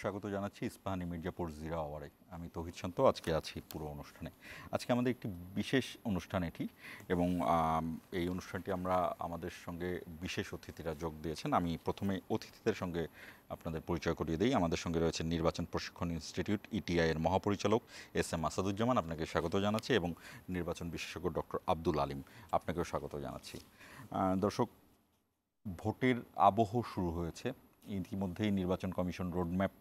স্বাগত জানাচ্ছি ইস্পাহানি মির্জাপুর জিরা আওয়ারে। আমি তৌহিদ শান্ত, আজকে আছি পুরো অনুষ্ঠানে। আজকে আমাদের একটি বিশেষ অনুষ্ঠান এটি, এবং এই অনুষ্ঠানটি আমাদের সঙ্গে বিশেষ অতিথিরা যোগ দিয়েছেন। আমি প্রথমে অতিথিদের সঙ্গে আপনাদের পরিচয় করিয়ে দিই। আমাদের সঙ্গে রয়েছেন নির্বাচন প্রশিক্ষণ ইনস্টিটিউট ইটিআই এর মহাপরিচালক এস.এম. আসাদুজ্জামান, আপনাকে স্বাগত জানাচ্ছি, এবং নির্বাচন বিশেষজ্ঞ ডক্টর আব্দুল আলিম, আপনাকেও স্বাগত জানাচ্ছি। দর্শক, ভোটের আবহ শুরু হয়েছে। ইতিমধ্যেই নির্বাচন কমিশন রোডম্যাপ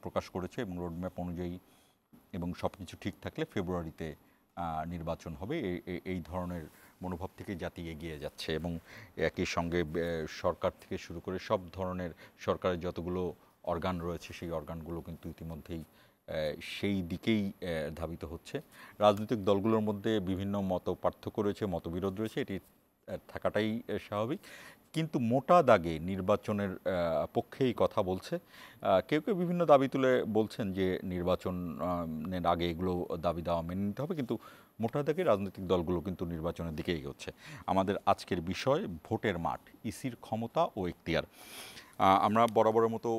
প্রকাশ করেছে, এবং রোডম্যাপ অনুযায়ী এবং সব কিছু ঠিক থাকলে ফেব্রুয়ারিতে নির্বাচন হবে। এই ধরনের মনোভাব থেকে জাতি এগিয়ে যাচ্ছে, এবং একই সঙ্গে সরকার থেকে শুরু করে সব ধরনের সরকারের যতগুলো অর্গান রয়েছে সেই অর্গানগুলো কিন্তু ইতিমধ্যেই সেই দিকেই ধাবিত হচ্ছে। রাজনৈতিক দলগুলোর মধ্যে বিভিন্ন মত পার্থক্য রয়েছে, মতবিরোধ রয়েছে, এটি থাকাটাই স্বাভাবিক। কিন্তু মোটা দাগে নির্বাচনের পক্ষেই কথা বলছে। কেউ কেউ বিভিন্ন দাবি তুলে বলছেন যে নির্বাচনের আগে এগুলো দাবি দেওয়া মেনে নিতে হবে, কিন্তু মোটা দাগে রাজনৈতিক দলগুলো কিন্তু নির্বাচনের দিকে এগোচ্ছে। আমাদের আজকের বিষয় ভোটের মাঠ, ইসির ক্ষমতা ও এখতিয়ার। আমরা বরাবরের মতো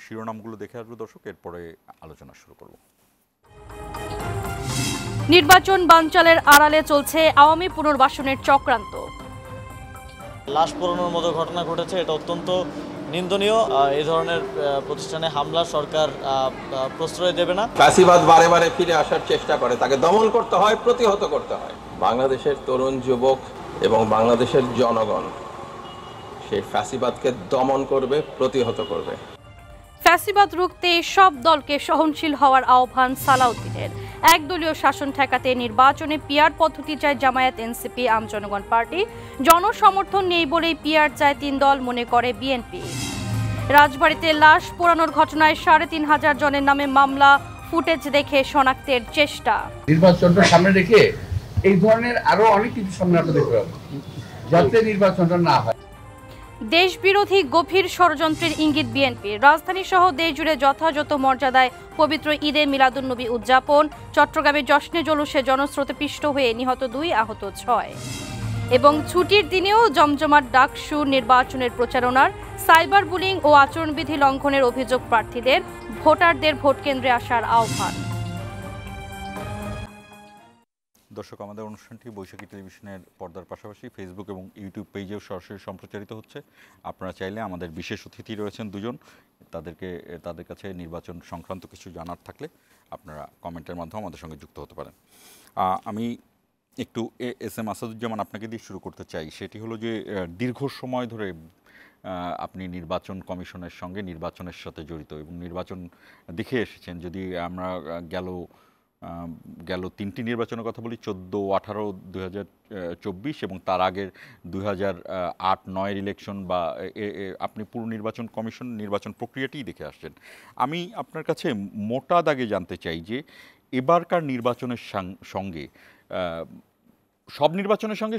শিরোনামগুলো দেখে আসবো দর্শক, এরপরে আলোচনা শুরু করব। নির্বাচন বানচালের আড়ালে চলছে আওয়ামী পুনর্বাসনের চক্রান্ত। লাশ পোড়ানোর মতো ঘটনা ঘটেছে, এটা অত্যন্ত নিন্দনীয়। এই ধরনের প্রতিষ্ঠানে হামলা সরকার প্রশ্রয় দেবে না। ফ্যাসিবাদ বারে বারে ফিরে আসার চেষ্টা করে, তাকে দমন করতে হয়, প্রতিহত করতে হয়। বাংলাদেশের তরুণ যুবক এবং বাংলাদেশের জনগণ সেই ফ্যাসিবাদকে দমন করবে, প্রতিহত করবে। ফ্যাসিবাদ রুখতে সব দলকে সহনশীল হওয়ার আহ্বান সালাউদ্দিনের। একদলীয় শাসন ঠেকাতে নির্বাচনে পিআর পদ্ধতি চায় জামায়াত, এনসিপি, আম জনগণ পার্টি। জনসমর্থন নেই বলেই পিআর চায় 3 দল, মনে করে বিএনপি। রাজবাড়ীতে লাশ পোড়ানোর ঘটনায় ৩৫০০ জনের নামে মামলা, ফুটেজ দেখে শনাক্তের চেষ্টা। নির্বাচনটা সামনে রেখে এই ধরনের আরো অনেক কিছু সামনে আমরা দেখতে পাবো, যাতে নির্বাচনটা না হয়। দেশবিরোধী গভীর ষড়যন্ত্রের ইঙ্গিত বিএনপির। রাজধানী সহ দেশ জুড়ে যথাযথ মর্যাদায় পবিত্র ঈদে মিলাদুন্নবী উদযাপন। চট্টগ্রামে জশ্নে জলুসে জনস্রোতে পিষ্ট হয়ে নিহত 2, আহত 6। এবং ছুটির দিনেও জমজমাট ডাকসু নির্বাচনের প্রচারণার। সাইবার বুলিং ও আচরণবিধি লঙ্ঘনের অভিযোগ প্রার্থীদের। ভোটারদের ভোট কেন্দ্রে আসার আহ্বান। দর্শক, আমাদের অনুষ্ঠানটি বৈশাখী টেলিভিশনের পর্দার পাশাপাশি ফেসবুক এবং ইউটিউব পেজেও সরাসরি সম্প্রচারিত হচ্ছে। আপনারা চাইলে আমাদের বিশেষ অতিথি রয়েছেন 2 জন, তাদের কাছে নির্বাচন সংক্রান্ত কিছু জানার থাকলে আপনারা কমেন্টের মাধ্যমে আমাদের সঙ্গে যুক্ত হতে পারেন। আমি একটু এস.এম. আসাদুজ্জামান আপনাকে দিয়ে শুরু করতে চাই। সেটি হলো যে দীর্ঘ সময় ধরে আপনি নির্বাচন কমিশনের সঙ্গে নির্বাচনের সাথে জড়িত এবং নির্বাচন দেখে এসেছেন। যদি আমরা গেল 3টি নির্বাচনের কথা বলি, 14, 18, 2024 এবং তার আগের 2008-9 ইলেকশন, বা আপনি পুরো নির্বাচন কমিশন নির্বাচন প্রক্রিয়াটিই দেখে আসছেন। আমি আপনার কাছে মোটা দাগে জানতে চাই যে এবারকার নির্বাচনের সঙ্গে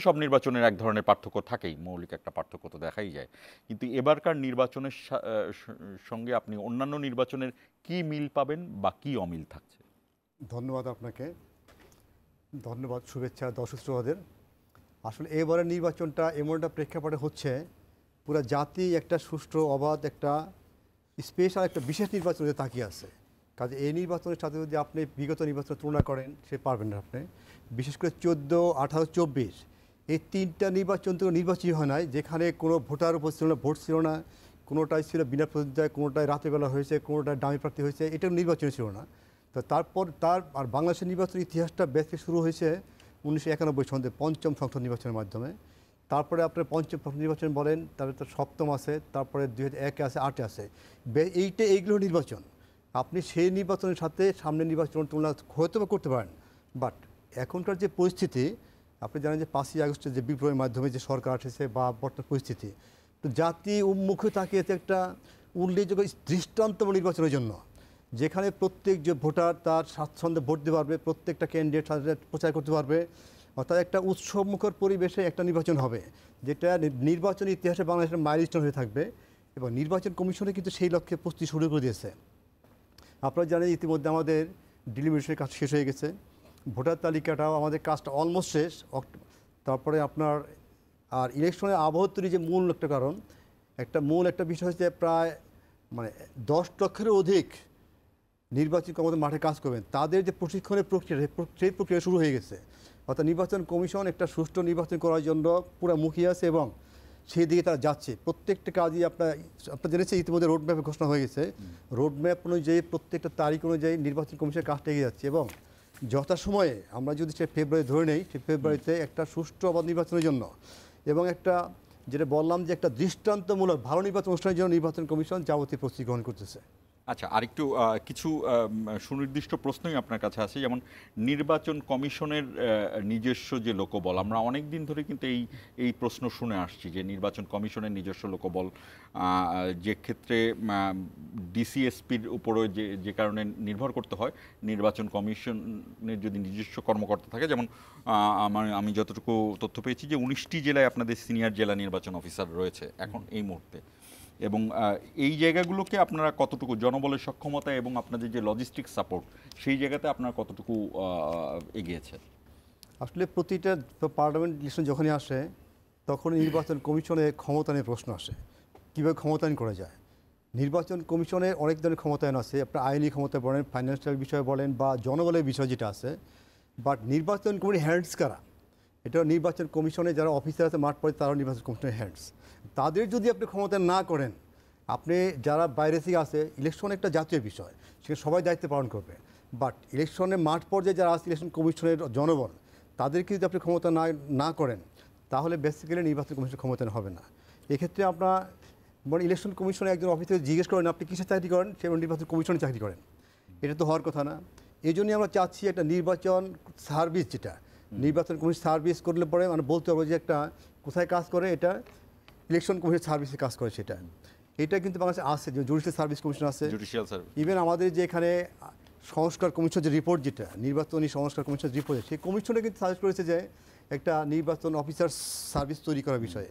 সব নির্বাচনের এক ধরনের পার্থক্য থাকেই, মৌলিক একটা পার্থক্য তো দেখাই যায়, কিন্তু এবারকার নির্বাচনের সঙ্গে আপনি অন্যান্য নির্বাচনের কি মিল পাবেন বা কি অমিল থাকছে? ধন্যবাদ আপনাকে, ধন্যবাদ, শুভেচ্ছা দর্শক শ্রোতাদের। আসলে এবারের নির্বাচনটা এমন একটা প্রেক্ষাপটে হচ্ছে, পুরো জাতি একটা সুষ্ঠু, অবাধ, একটা স্পেশাল, একটা বিশেষ নির্বাচনে তাকিয়ে আছে। কাজে এই নির্বাচনের সাথে যদি আপনি বিগত নির্বাচনের তুলনা করেন, সে পারবেন না আপনি। বিশেষ করে 14, 18, 24 এই 3টা নির্বাচন তো নির্বাচনই হয় নাই, যেখানে কোনো ভোটার উপর ছিল না, ভোট ছিল না, কোনোটাই ছিল বিনা প্রতিদ্বন্দ্বিতায়, কোনোটাই রাতেরবেলা হয়েছে, কোনোটাই ডামি প্রার্থী হয়েছে, এটা নির্বাচন ছিল না। তো তারপর আর বাংলাদেশের নির্বাচনের ইতিহাসটা ব্যাপী শুরু হয়েছে 1991 সনে 5ম সংসদ নির্বাচনের মাধ্যমে। তারপরে আপনার 5ম সংসদ নির্বাচন বলেন, তারপরে তো 7ম আছে, তারপরে 2001 আছে, 8 আছে, এইগুলো নির্বাচন। আপনি সেই নির্বাচনের সাথে সামনের নির্বাচন তুলনা হয়তো বা করতে পারেন, বাট এখনকার যে পরিস্থিতি, আপনি জানেন যে 5ই আগস্টের যে বিপ্লবের মাধ্যমে যে সরকার এসেছে বা বর্তমান পরিস্থিতি, তো জাতি উন্মুখে তাকিয়েছে একটা উল্লেখযোগ্য দৃষ্টান্তমূলক নির্বাচনের জন্য, যেখানে প্রত্যেক যে ভোটার তার স্বাচ্ছন্দ্যে ভোট দিতে পারবে, প্রত্যেকটা ক্যান্ডিডেট সাথে প্রচার করতে পারবে, অর্থাৎ একটা উৎসবমুখর পরিবেশে একটা নির্বাচন হবে, যেটা নির্বাচনী ইতিহাসে বাংলাদেশের মাইলস্টোন হয়ে থাকবে। এবং নির্বাচন কমিশনে কিন্তু সেই লক্ষ্যে প্রস্তুতি শুরু করে দিয়েছে। আপনারা জানেন ইতিমধ্যে আমাদের ডিলিমিটেশনের কাজ শেষ হয়ে গেছে, ভোটার তালিকাটাও আমাদের কাজটা অলমোস্ট শেষ। তারপরে আপনার আর ইলেকশনের আবহ তৈরি যে মূল একটা কারণ, একটা বিষয় হচ্ছে প্রায় মানে 10 লক্ষেরও অধিক নির্বাচন কর্মকর্তা মাঠে কাজ করবেন, তাদের যে প্রশিক্ষণের প্রক্রিয়া, সেই প্রক্রিয়া শুরু হয়ে গেছে। অর্থাৎ নির্বাচন কমিশন একটা সুষ্ঠু নির্বাচন করার জন্য পুরো মুখিয়ে আছে এবং সেই দিকে তারা যাচ্ছে। প্রত্যেকটা কাজই আপনারা জেনেছেন ইতিমধ্যে রোডম্যাপে ঘোষণা হয়ে গেছে। রোডম্যাপ অনুযায়ী প্রত্যেকটা তারিখ অনুযায়ী নির্বাচন কমিশনের কাজটা এগিয়ে যাচ্ছে এবং যথাসময়ে আমরা যদি সে ফেব্রুয়ারি ধরে নেই, সেই ফেব্রুয়ারিতে একটা সুষ্ঠু অবাধ নির্বাচনের জন্য এবং একটা যেটা বললাম যে একটা দৃষ্টান্তমূলক ভালো নির্বাচন অনুষ্ঠানের জন্য নির্বাচন কমিশন যাবতীয় প্রস্তুতি গ্রহণ করতেছে। আচ্ছা, আরেকটু কিছু সুনির্দিষ্ট প্রশ্নই আপনার কাছে আছে, যেমন নির্বাচন কমিশনের নিজস্ব যে লোকবল, আমরা অনেক দিন ধরে কিন্তু এই প্রশ্ন শুনে আসছি যে নির্বাচন কমিশনের নিজস্ব লোকবল, যে ক্ষেত্রে ডিসিএসপির উপরে যে কারণে নির্ভর করতে হয়, নির্বাচন কমিশনের যদি নিজস্ব কর্মকর্তা থাকে, যেমন আমি যতটুকু তথ্য পেয়েছি যে 19টি জেলায় আপনাদের সিনিয়র জেলা নির্বাচন অফিসার রয়েছে এখন এই মুহূর্তে, এবং এই জায়গাগুলোকে আপনারা কতটুকু জনবলের সক্ষমতা এবং আপনাদের যে লজিস্টিক সাপোর্ট, সেই জায়গাতে আপনারা কতটুকু এগিয়েছে? আসলে প্রতিটা পার্লামেন্ট ইলেকশন যখনই আসে তখন নির্বাচন কমিশনের ক্ষমতা নিয়ে প্রশ্ন আসে, কীভাবে ক্ষমতায়ন করা যায়। নির্বাচন কমিশনের অনেক ধরনের ক্ষমতায়ন আছে, আপনার আইনি ক্ষমতা বলেন, ফাইন্যান্সিয়াল বিষয় বলেন বা জনবলের বিষয় যেটা আছে, বাট নির্বাচন কমিশনের হ্যান্ডস কারা, এটা নির্বাচন কমিশনে যারা অফিসার আছে মাঠ পড়ে তারাও নির্বাচন কমিশনের হ্যান্ডস। তাদের যদি আপনি ক্ষমতা না করেন, আপনি যারা বাইরে থেকে আসে, ইলেকশন একটা জাতীয় বিষয়, সেখানে সবাই দায়িত্ব পালন করবে, বাট ইলেকশনে মাঠ পর্যায়ে যারা আছে ইলেকশন কমিশনের জনবল, তাদেরকে যদি আপনি ক্ষমতা না করেন তাহলে বেসিক্যালি নির্বাচন কমিশনের ক্ষমতায়ন হবে না। এক্ষেত্রে আপনার মানে ইলেকশন কমিশনে একজন অফিসার জিজ্ঞেস করেন আপনি কিসের চাকরি করেন, সে নির্বাচন কমিশনে চাকরি করেন, এটা তো হওয়ার কথা না। এই জন্যই আমরা চাচ্ছি একটা নির্বাচন সার্ভিস, যেটা নির্বাচন কমিশন সার্ভিস করলে পরে মানে বলতে হবে যে একটা কোথায় কাজ করে, এটা ইলেকশন কমিশন সার্ভিসে কাজ করে, এটা কিন্তু বাংলাদেশে আছে, যে জুডিশিয়াল সার্ভিস কমিশন আছে, ইভেন আমাদের যে এখানে সংস্কার কমিশন যে রিপোর্ট, যেটা নির্বাচনী সংস্কার কমিশনের রিপোর্ট, সেই কমিশনে কিন্তু সাজেস্ট করেছে যে একটা নির্বাচন অফিসার সার্ভিস তৈরি করার বিষয়ে।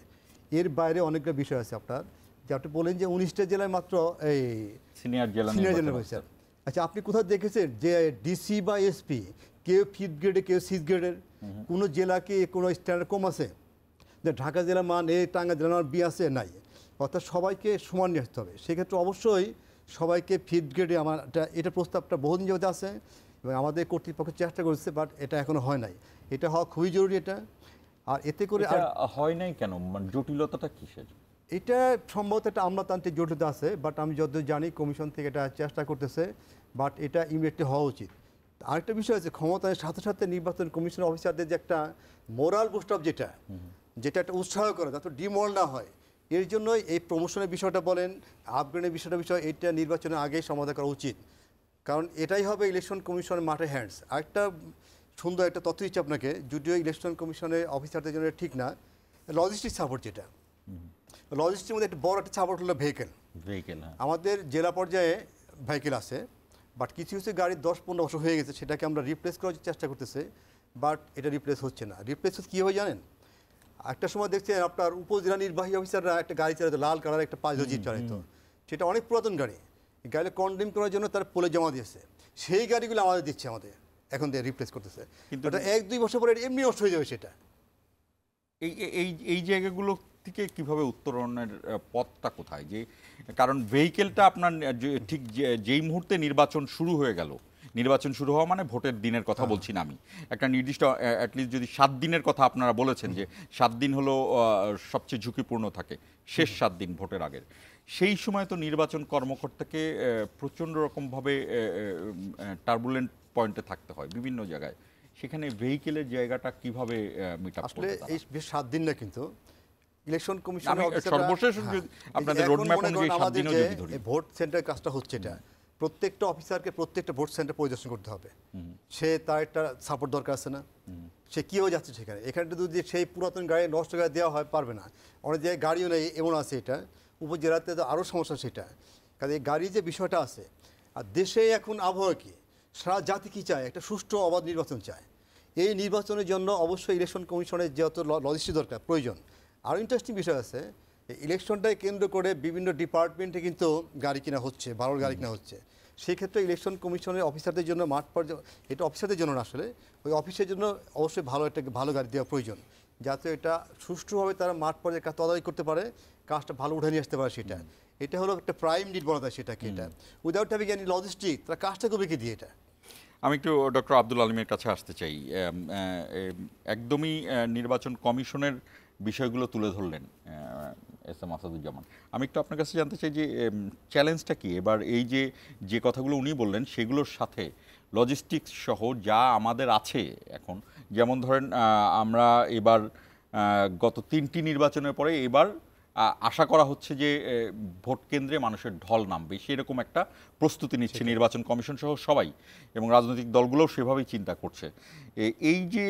এর বাইরে অনেকটা বিষয় আছে আপনার, যে আপনি বলেন যে 19টা জেলায় মাত্র এই সিনিয়র জেলা অফিসার। আচ্ছা, আপনি কোথাও দেখেছেন যে ডিসি বা এসপি কেউ 5th গ্রেডে কেউ 6th গ্রেডের? কোনো জেলাকে কোনো স্ট্যান্ডার্ড কম আছে যে ঢাকা জেলার মান এ, টাঙ্গা জেলার মান বি আছে? নাই। অর্থাৎ সবাইকে সমান নিয়ে আসতে হবে। সেক্ষেত্রে অবশ্যই সবাইকে 5th গ্রেডে আমার এটা প্রস্তাবটা বহুদিন যাবত আছে এবং আমাদের কর্তৃপক্ষ চেষ্টা করেছে, বাট এটা এখনো হয় নাই। এটা হওয়া খুবই জরুরি এটা। আর এতে করে হয় নাই কেন, জটিলতাটা কিসের? এটা সম্ভবত একটা আমলাতান্ত্রিক জটিলতা আছে, বাট আমি যতদূর জানি কমিশন থেকে এটা চেষ্টা করতেছে, বাট এটা ইমিডিয়েটলি হওয়া উচিত। আরেকটা বিষয় আছে, ক্ষমতার সাথে সাথে নির্বাচন কমিশন অফিসারদের যে একটা মোরাল বুস্ট আপ, যেটা একটা উৎসাহ করে যাতে ডিমোরাল না হয়, এর জন্যই এই প্রমোশনের বিষয়টা বলেন, আপগ্রেডের বিষয় এটা নির্বাচনের আগেই সমাধান করা উচিত, কারণ এটাই হবে ইলেকশন কমিশনের মাঠে হ্যান্ডস। আরেকটা সুন্দর একটা তথ্য দিচ্ছি আপনাকে, যদিও ইলেকশন কমিশনের অফিসারদের জন্য ঠিক না, লজিস্টিক সাপোর্ট, যেটা লজিস্টিকের মধ্যে একটা বড় একটা সাপোর্ট হলো ভেহিকেল। আমাদের জেলা পর্যায়ে ভেহিকেল আছে, বাট কিছু কিছু গাড়ি 10-15 বছর হয়ে গেছে, সেটাকে আমরা রিপ্লেস করার চেষ্টা করতেছে, বাট এটা রিপ্লেস হচ্ছে না। রিপ্লেস কী হবে জানেন? একটা সময় দেখছেন আপনার উপজেলা নির্বাহী অফিসাররা একটা গাড়ি চালাতো, লাল কালার একটা পাঁচ জিপ চালাতো, সেটা অনেক পুরাতন গাড়ি, গাড়ি কন্ডেম করার জন্য তার পোলে জমা দিয়েছে, সেই গাড়িগুলো আমাদের দিচ্ছে, আমাদের এখন দিয়ে রিপ্লেস করতেছে, কিন্তু এটা 1-2 বছর পরে এমনি নষ্ট হয়ে যাবে। সেটা এই জায়গাগুলো থেকে কিভাবে উত্তরণের পথটা কোথায়? যে কারণ ভেহিকেলটা আপনার ঠিক যেই মুহূর্তে নির্বাচন শুরু হয়ে গেল, নির্বাচন শুরু হওয়া মানে ভোটের দিনের কথা বলছি না আমি, একটা নির্দিষ্ট অ্যাটলিস্ট যদি 7 দিনের কথা আপনারা বলেছেন যে 7 দিন হলো সবচেয়ে ঝুঁকিপূর্ণ থাকে, শেষ 7 দিন ভোটের আগের, সেই সময় তো নির্বাচন কর্মকর্তাকে প্রচণ্ড রকমভাবে টার্বুলেন্ট পয়েন্টে থাকতে হয় বিভিন্ন জায়গায়, সেখানে ভেহিকেলের জায়গাটা কিভাবে মিট আপ আসলে এই 7 দিন না, কিন্তু ইলেকশন কমিশনের সর্বশেষ আপনাদের রোডম্যাপ অনুযায়ী 7 দিনও যদি ধরি, ভোট সেন্টার কাজটা হচ্ছে, এটা প্রত্যেকটা অফিসারকে প্রত্যেকটা ভোট সেন্টার পরিদর্শন করতে হবে। সে তার একটা সাপোর্ট দরকার আছে না, সে কী হয়ে যাচ্ছে সেখানে, এখানে যদি সেই পুরাতন গাড়ি নষ্ট গাড়ি দেওয়া হয় পারবে না, অনেক জায়গায় গাড়িও নেই এমন আছে, এটা উপজেলাতে তো আরও সমস্যা। সেটা কাজে এই গাড়ির যে বিষয়টা আছে, আর দেশে এখন আবহাওয়া কি, সারা জাতি কী চায়, একটা সুষ্ঠু অবাধ নির্বাচন চায়। এই নির্বাচনের জন্য অবশ্যই ইলেকশন কমিশনের যত লজিস্টিক দরকার প্রয়োজন। আরও ইন্টারেস্টিং বিষয় আছে, ইলেকশনটাকে কেন্দ্র করে বিভিন্ন ডিপার্টমেন্টে কিন্তু গাড়ি কেনা হচ্ছে, ভালো গাড়ি কেনা হচ্ছে। সেক্ষেত্রে ইলেকশন কমিশনের অফিসারদের জন্য মাঠ পর্যায়ে, এটা অফিসারদের জন্য না আসলে, ওই অফিসের জন্য অবশ্যই ভালো গাড়ি দেওয়া প্রয়োজন। যাতে এটা সুষ্ঠুভাবে তারা মাঠ পর্যায়ে তদারকি করতে পারে, কাজটা ভালো উঠে নিয়ে আসতে পারে। এটা হলো একটা প্রাইম নিড বলা যায় সেটাকে। এটা উইদাউট হ্যাভিং এনি লজিস্টিক তারা কাজটা করবে কি দিয়ে? এটা আমি একটু ডক্টর আব্দুল আলিমের কাছে আসতে চাই। একদমই নির্বাচন কমিশনের বিষয়গুলো তুলে ধরলেন এস এম আসাদুজ্জামান। আমি একটু আপনার কাছে জানতে চাই যে চ্যালেঞ্জটা কি এবার, এই যে কথাগুলো উনি বললেন সেগুলোর সাথে লজিস্টিক্স সহ যা আমাদের আছে এখন, যেমন ধরেন আমরা এবার গত 3টি নির্বাচনের পরে এবার আশা করা হচ্ছে যে ভোট কেন্দ্রে মানুষের ঢল নামবে, সেরকম একটা প্রস্তুতি নিচ্ছে নির্বাচন কমিশন সহ সবাই, এবং রাজনৈতিক দলগুলোও সেভাবেই চিন্তা করছে। এই যে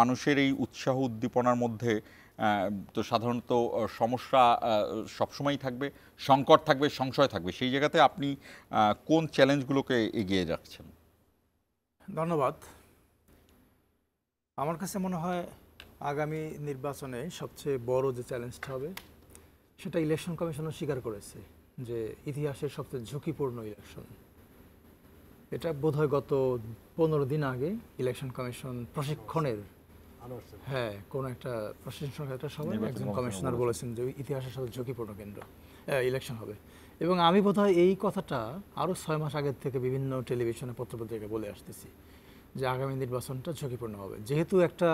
মানুষের এই উৎসাহ উদ্দীপনার মধ্যে তো সাধারণত সমস্যা সবসময়ই থাকবে, সংকট থাকবে, সংশয় থাকবে, সেই জায়গাতে আপনি কোন চ্যালেঞ্জগুলোকে এগিয়ে যাচ্ছেন? ধন্যবাদ। আমার কাছে মনে হয় আগামী নির্বাচনে সবচেয়ে বড় যে চ্যালেঞ্জটা হবে সেটা ইলেকশন কমিশনও স্বীকার করেছে যে ইতিহাসের সবচেয়ে ঝুঁকিপূর্ণ ইলেকশন। এটা বোধহয় গত 15 দিন আগে ইলেকশন কমিশন প্রশিক্ষণের কোনো একটা প্রশিক্ষণ একটা সময় একজন কমিশনার বলেছেন যে ইতিহাসের সবচেয়ে ঝুঁকিপূর্ণ কেন্দ্র ইলেকশন হবে। এবং আমি বোধহয় এই কথাটা আরও 6 মাস আগের থেকে বিভিন্ন টেলিভিশনে পত্রপত্রিকায় বলে আসতেছি যে আগামী নির্বাচনটা ঝুঁকিপূর্ণ হবে, যেহেতু একটা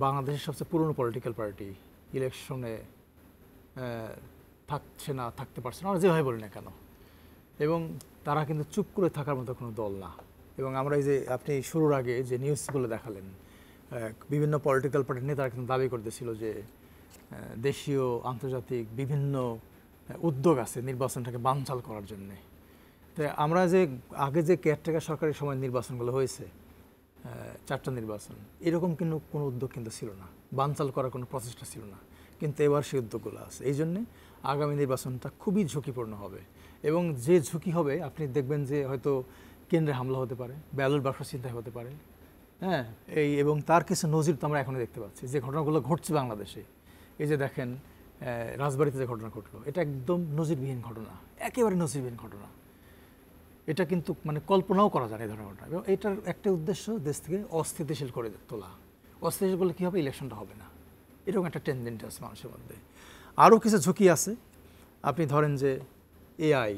বাংলাদেশের সবচেয়ে পুরনো পলিটিক্যাল পার্টি ইলেকশনে থাকছে না, থাকতে পারছে না, আমরা যেভাবে বলি না কেন, এবং তারা কিন্তু চুপ করে থাকার মতো কোনো দল না। এবং আমরা এই যে আপনি শুরুর আগে যে নিউজগুলো দেখালেন, বিভিন্ন পলিটিক্যাল পার্টির নেতারা কিন্তু দাবি করতেছিল যে দেশীয় আন্তর্জাতিক বিভিন্ন উদ্যোগ আছে নির্বাচনটাকে বানচাল করার জন্যে। তো আমরা যে আগে যে কেয়ারটেকার সরকারের সময় নির্বাচনগুলো হয়েছে 4টা নির্বাচন, এরকম কিন্তু কোনো উদ্যোগ কিন্তু ছিল না, বানচাল করার কোনো প্রচেষ্টা ছিল না, কিন্তু এবার সেই উদ্যোগগুলো আছে। এই জন্যে আগামী নির্বাচনটা খুবই ঝুঁকিপূর্ণ হবে। এবং যে ঝুঁকি হবে আপনি দেখবেন যে হয়তো কেন্দ্রে হামলা হতে পারে, ব্যালট বাক্স ছিনতাই হতে পারে, এবং তার কিছু নজির তো আমরা এখনও দেখতে পাচ্ছি যে ঘটনাগুলো ঘটছে বাংলাদেশে। এই যে দেখেন রাজবাড়িতে যে ঘটনা ঘটলো, এটা একদম নজিরবিহীন ঘটনা, একেবারে নজিরবিহীন ঘটনা। এটা কিন্তু মানে কল্পনাও করা যায় না এই ধরনের ঘটনা। এবং এটার একটা উদ্দেশ্য দেশ থেকে অস্থিতিশীল করে তোলা। অস্থিতিশীল করলে কী হবে? ইলেকশনটা হবে না, এরকম একটা টেন্ডেন্সি আছে মানুষের মধ্যে। আরও কিছু ঝুঁকি আছে। আপনি ধরেন যে এআই,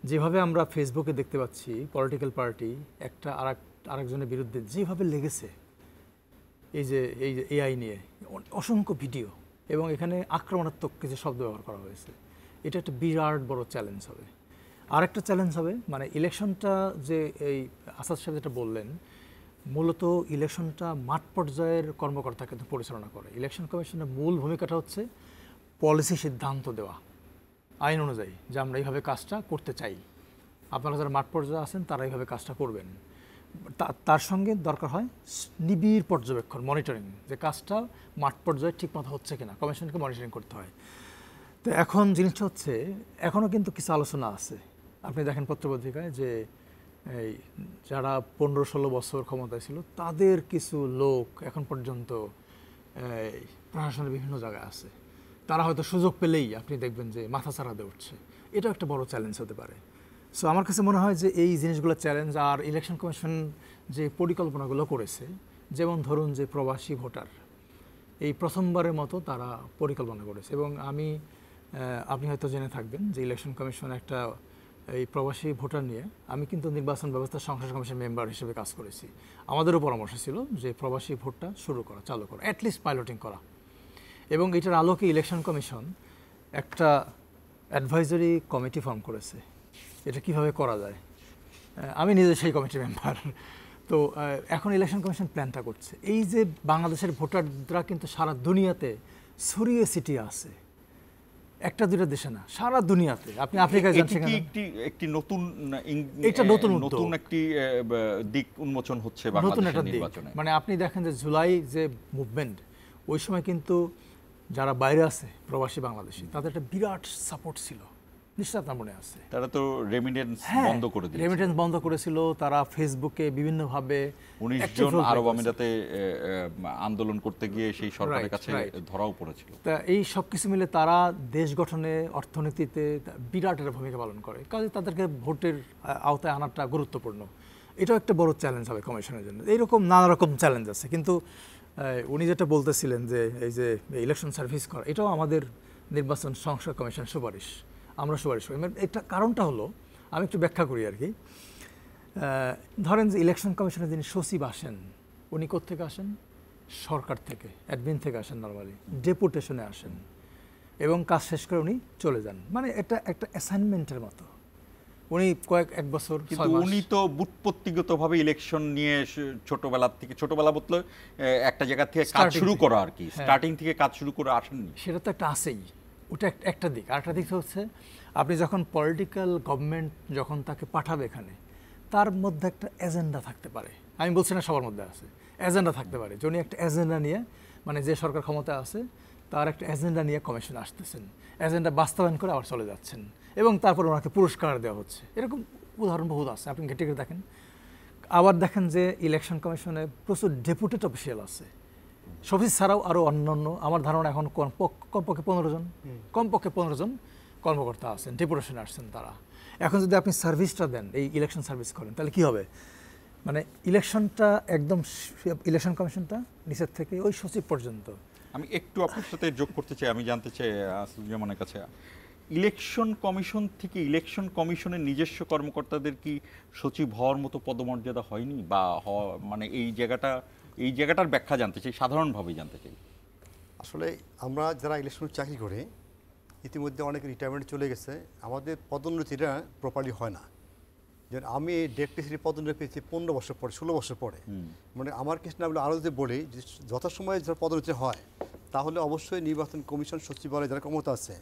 যেভাবে আমরা ফেসবুকে দেখতে পাচ্ছি পলিটিক্যাল পার্টি একটা আরেকজনের বিরুদ্ধে যেভাবে লেগেছে, এই যে এআই নিয়ে অসংখ্য ভিডিও, এবং এখানে আক্রমণাত্মক কিছু শব্দ ব্যবহার করা হয়েছে, এটা একটা বিরাট বড় চ্যালেঞ্জ হবে। আরেকটা চ্যালেঞ্জ হবে মানে ইলেকশনটা যে এই আসাদ সাহেব যেটা বললেন, মূলত ইলেকশনটা মাঠ পর্যায়ের কর্মকর্তা কিন্তু পরিচালনা করে। ইলেকশন কমিশনের মূল ভূমিকাটা হচ্ছে পলিসি সিদ্ধান্ত দেওয়া আইন অনুযায়ী যে আমরা এইভাবে কাজটা করতে চাই, আপনারা যারা মাঠ পর্যায়ে আছেন তারা এইভাবে কাজটা করবেন। তার সঙ্গে দরকার হয় নিবিড় পর্যবেক্ষণ, মনিটরিং, যে কাজটা মাঠ পর্যায়ে ঠিকমতো হচ্ছে কিনা, কমিশনকে মনিটরিং করতে হয়। তো এখন জিনিসটা হচ্ছে এখনও কিন্তু কিছু আলোচনা আছে। আপনি দেখেন পত্রপত্রিকায় যে এই যারা 15-16 বছর ক্ষমতায় ছিল তাদের কিছু লোক এখন পর্যন্ত প্রশাসনের বিভিন্ন জায়গায় আছে, তারা হয়তো সুযোগ পেলেই আপনি দেখবেন যে মাথা চাড়া দিয়ে উঠছে। এটাও একটা বড় চ্যালেঞ্জ হতে পারে। সো আমার কাছে মনে হয় যে এই জিনিসগুলো চ্যালেঞ্জ। আর ইলেকশন কমিশন যে পরিকল্পনাগুলো করেছে, যেমন ধরুন যে প্রবাসী ভোটার, এই প্রথমবারের মতো তারা পরিকল্পনা করেছে। এবং আপনি হয়তো জেনে থাকবেন যে ইলেকশন কমিশন একটা এই প্রবাসী ভোটার নিয়ে, আমি কিন্তু নির্বাচন ব্যবস্থা সংসদ কমিশন মেম্বার হিসেবে কাজ করেছি, আমাদেরও পরামর্শ ছিল যে প্রবাসী ভোটটা চালু করা, অ্যাটলিস্ট পাইলটিং করা। এবং এটার আলোকে ইলেকশন কমিশন একটা অ্যাডভাইজারি কমিটি ফর্ম করেছে, এটা কিভাবে করা যায়। আমি নিজে সেই কমিটির মেম্বার। তো এখন ইলেকশন কমিশন প্ল্যানটা করছে। এই যে বাংলাদেশের ভোটাররা কিন্তু সারা দুনিয়াতে ছড়িয়ে ছিটিয়ে আছে, একটা দুইটা দেশে না, সারা দুনিয়াতে। আপনি আফ্রিকায় যান, সেখানে একটি নতুন একটি দিক উন্মোচন হচ্ছে বাংলাদেশের নির্বাচনে। মানে আপনি দেখেন যে জুলাই যে মুভমেন্ট, ওই সময় কিন্তু যারা বাইরে আছে প্রবাসী বাংলাদেশি, তাদের একটা বিরাট সাপোর্ট ছিল, নিশ্চয় আপনার মনে আছে। তারা তো রেমিটেন্স বন্ধ করে দিয়েছে, রেমিটেন্স বন্ধ করেছিল। তারা ফেসবুকে বিভিন্নভাবে 19 জন আরব আমিরাতে আন্দোলন করতে গিয়ে সেই সরকারের কাছে ধরাও পড়েছিল। তা এই সব কিছু মিলে তারা দেশ গঠনে, অর্থনীতিতে বিরাট একটা ভূমিকা পালন করে, কাজে তাদেরকে ভোটের আওতায় আনাটা গুরুত্বপূর্ণ। এটাও একটা বড় চ্যালেঞ্জ হবে কমিশনের জন্য। এইরকম নানা রকম চ্যালেঞ্জ আছে, কিন্তু উনি যেটা বলতেছিলেন যে এই যে ইলেকশন সার্ভিস করা, এটাও আমাদের নির্বাচন সংস্কার কমিশন সুপারিশ, আমরা সুপারিশ করি। এটা কারণটা হলো, আমি একটু ব্যাখ্যা করি আর কি। ধরেন যে ইলেকশন কমিশনের যিনি সচিব আসেন, উনি কোত্থেকে আসেন? সরকার থেকে, অ্যাডমিন থেকে আসেন, নর্মালি ডেপুটেশনে আসেন এবং কাজ শেষ করে উনি চলে যান। মানে এটা একটা অ্যাসাইনমেন্টের মতো। উনি এক বছর, কিন্তু উনি তো বুৎপত্তিগতভাবে ইলেকশন নিয়ে ছোটবেলা বলতে একটা জায়গা থেকে কাজ শুরু করা আর কি, স্টার্টিং থেকে কাজ শুরু করে আসেননি। সেটা তো একটা আছেই, ওটা একটা দিক। আর একটা দিক হচ্ছে আপনি যখন পলিটিক্যাল গভর্নমেন্ট যখন তাকে পাঠাবে এখানে, তার মধ্যে একটা এজেন্ডা থাকতে পারে। আমি বলছি না সবার মধ্যে আছে, এজেন্ডা থাকতে পারে। যে উনি একটা এজেন্ডা নিয়ে, মানে যে সরকার ক্ষমতা আছে তার একটা এজেন্ডা নিয়ে কমিশনে আসতেছেন, এজেন্ডা বাস্তবায়ন করে আবার চলে যাচ্ছেন, এবং তারপর ওনাকে পুরস্কার দেওয়া হচ্ছে। এরকম উদাহরণ বহুত আছে, আপনি ঘেটে ঘেটে দেখেন। আবার দেখেন যে ইলেকশন কমিশনে প্রচুর ডেপুটেড অফিসিয়াল আছে, সফিস ছাড়াও আরও অন্যান্য, আমার ধারণা এখন কমপক্ষে 15 জন কর্মকর্তা আছেন, ডেপুটেশনে আসছেন তারা। এখন যদি আপনি সার্ভিসটা দেন, এই ইলেকশন সার্ভিস করেন, তাহলে কি হবে? মানে ইলেকশনটা একদম, ইলেকশন কমিশনটা নিচের থেকে ওই সচিব পর্যন্ত। আমি একটু আপনার সাথে যোগ করতে চাই, আমি জানতে চাই আসিফুজ্জামানের কাছে, ইলেকশন কমিশন থেকে ইলেকশন কমিশনের নিজস্ব কর্মকর্তাদের কি সচিব হওয়ার মতো পদমর্যাদা হয়নি, বা মানে এই জায়গাটার ব্যাখ্যা জানতে চাই, সাধারণভাবেই জানতে চাই। আসলে আমরা যারা ইলেকশন চাকরি করি, ইতিমধ্যে অনেক রিটায়ারমেন্ট চলে গেছে, আমাদের পদোন্নতিটা প্রপারলি হয় না। যেমন আমি ডেপুটি পদোন্নতি পেয়েছি 15 বছর পরে, 16 বছর পরে। মানে আমার কেস না বলে আরও যদি বলি, যে যথাসময়ে যারা পদোন্নতি হয়, তাহলে অবশ্যই নির্বাচন কমিশন সচিবালয়ে যারা ক্ষমতা আছে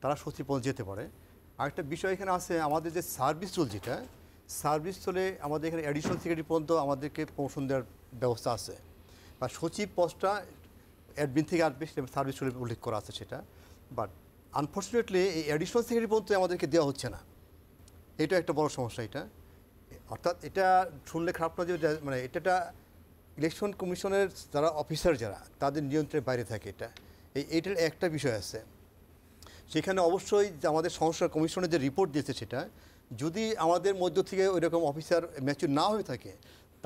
তারা সচিব পদে যেতে পারে। আরেকটা বিষয় এখানে আছে, আমাদের যে সার্ভিস রোল, যেটা সার্ভিস চলে আমাদের এখানে অ্যাডিশনাল সেক্রেটারি পর্যন্ত আমাদেরকে প্রমোশন দেওয়ার ব্যবস্থা আছে, বা সচিব পোস্টটা অ্যাডমিন থেকে আসবে, সার্ভিস রোলে উল্লেখ করা আছে সেটা। বাট আনফর্চুনেটলি এই অ্যাডিশনাল সেক্রেটারি পর্যন্ত আমাদেরকে দেওয়া হচ্ছে না, এটা একটা বড় সমস্যা। এটা অর্থাৎ এটা শুনলে খারাপ না, যে মানে এটা ইলেকশন কমিশনের যারা অফিসার যারা, তাদের নিয়ন্ত্রণের বাইরে থাকে। এইটার একটা বিষয় আছে। সেখানে অবশ্যই যে আমাদের সংস্কার কমিশনের যে রিপোর্ট দিয়েছে, সেটা যদি আমাদের মধ্য থেকে ওই রকম অফিসার ম্যাচুর না হয়ে থাকে,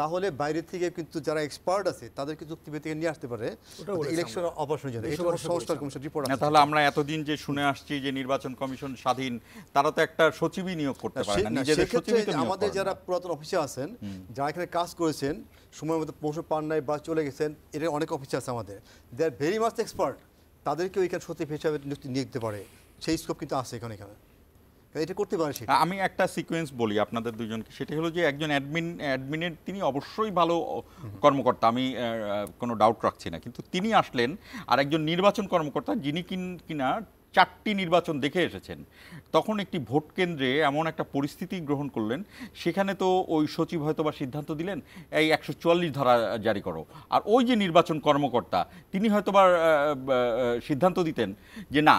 তাহলে বাইরে থেকে কিন্তু যারা এক্সপার্ট আছে তাদেরকে যুক্তিবে থেকে নিয়ে আসতে পারে ইলেকশন অপারেশনের জন্য। এটা সংস্কার কমিশন রিপোর্ট আছে। তাহলে আমরা এতদিন যে শুনে আসছি যে নির্বাচন কমিশন স্বাধীন, তারা তো একটা সচিবই নিয়োগ করতে পারে না, নিজেদের সচিবই তো নিয়োগ আমাদের করে যারা না। পুরাতন অফিসে আছেন, যারা এখানে কাজ করেছেন, সময় মতো প্রমোশন পান নাই বা চলে গেছেন, এর অনেক অফিসে আছে আমাদের, দে আর ভেরি মাচ এক্সপার্ট, তাদেরকেও এখানে সচিব হিসাবে নিয়ে দিতে পারে, সেই স্কোপ কিন্তু আছে এখানে। এটা করতে পারে। আমি একটা সিকোয়েন্স বলি আপনাদের দুজনকে, সেটা হলো যে একজন অ্যাডমিনের তিনি অবশ্যই ভালো কর্মকর্তা, আমি কোনো ডাউট রাখছি না, কিন্তু তিনি আসলেন আর একজন নির্বাচন কর্মকর্তা যিনি কিনা 4টি নির্বাচন দেখে এসেছেন, তখন একটি ভোট কেন্দ্রে এমন একটা পরিস্থিতি গ্রহণ করলেন, সেখানে তো ওই সচিব হয়তো বা সিদ্ধান্ত দিলেন এই 144 ধারা জারি করো, আর ওই যে নির্বাচন কর্মকর্তা তিনি হয়তো বা সিদ্ধান্ত দিতেন যে না,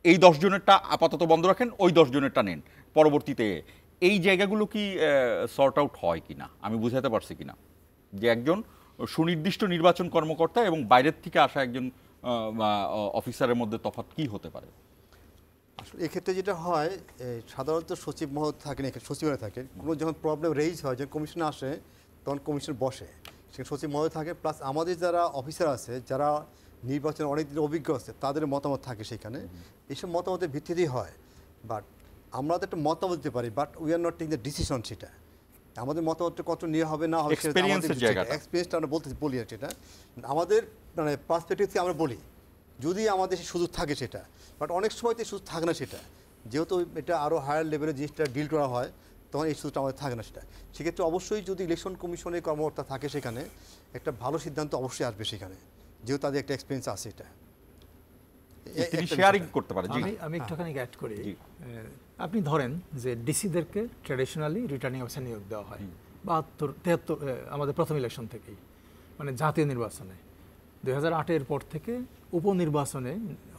এই 10 জনেরটা আপাতত বন্ধ রাখেন, ওই 10 জনেরটা নেন পরবর্তীতে। এই জায়গাগুলো কি সর্ট আউট হয় কিনা, আমি বুঝাতে পারছি কিনা, যে একজন সুনির্দিষ্ট নির্বাচন কর্মকর্তা এবং বাইরের থেকে আসা একজন অফিসারের মধ্যে তফাৎ কি হতে পারে? আসলে এক্ষেত্রে যেটা হয়, সাধারণত সচিব মহোদয় থাকেন, সচিবালয় থাকে, কোনো যখন প্রবলেম রেইজ হয়, যখন কমিশনে আসে তখন কমিশন বসে, সেখানে সচিব মহোদয় থাকে, প্লাস আমাদের যারা অফিসার আছে, যারা নির্বাচনে অনেক দিন অভিজ্ঞ আছে, তাদের মতামত থাকে সেখানে। এইসব মতামতের ভিত্তিতেই হয়। বাট আমরা তো একটা মতামত দিতে পারি, but we are not taking the decision. সেটা আমাদের মতামতটা কত নিয়ে হবে না হবে, এক্সপিরিয়েন্সটা আমরা বলি আর সেটা আমাদের মানে পার্সপেক্টিভ থেকে আমরা বলি, যদি আমাদের সুযোগ থাকে সেটা। বাট অনেক সময় তো সুযোগ থাকে না সেটা, যেহেতু এটা আরও হায়ার লেভেলে জিনিসটা ডিল করা হয়, তখন এই সুযোগটা আমাদের থাকে না সেটা। সেক্ষেত্রে অবশ্যই যদি ইলেকশন কমিশনের কর্মকর্তা থাকে, সেখানে একটা ভালো সিদ্ধান্ত অবশ্যই আসবে সেখানে, যেহেতু তাদের একটা এক্সপিরিয়েন্স আছে। এটা শেয়ারিং করতে পারে। আমি একটুখানি অ্যাড করি। আপনি ধরেন যে ডিসিদেরকে ট্র্যাডিশনালি রিটার্নিং অফিসার নিয়োগ দেওয়া হয় 72-73 আমাদের প্রথম ইলেকশন থেকেই, মানে জাতীয় নির্বাচনে। 2008-এর পর থেকে উপনির্বাচনে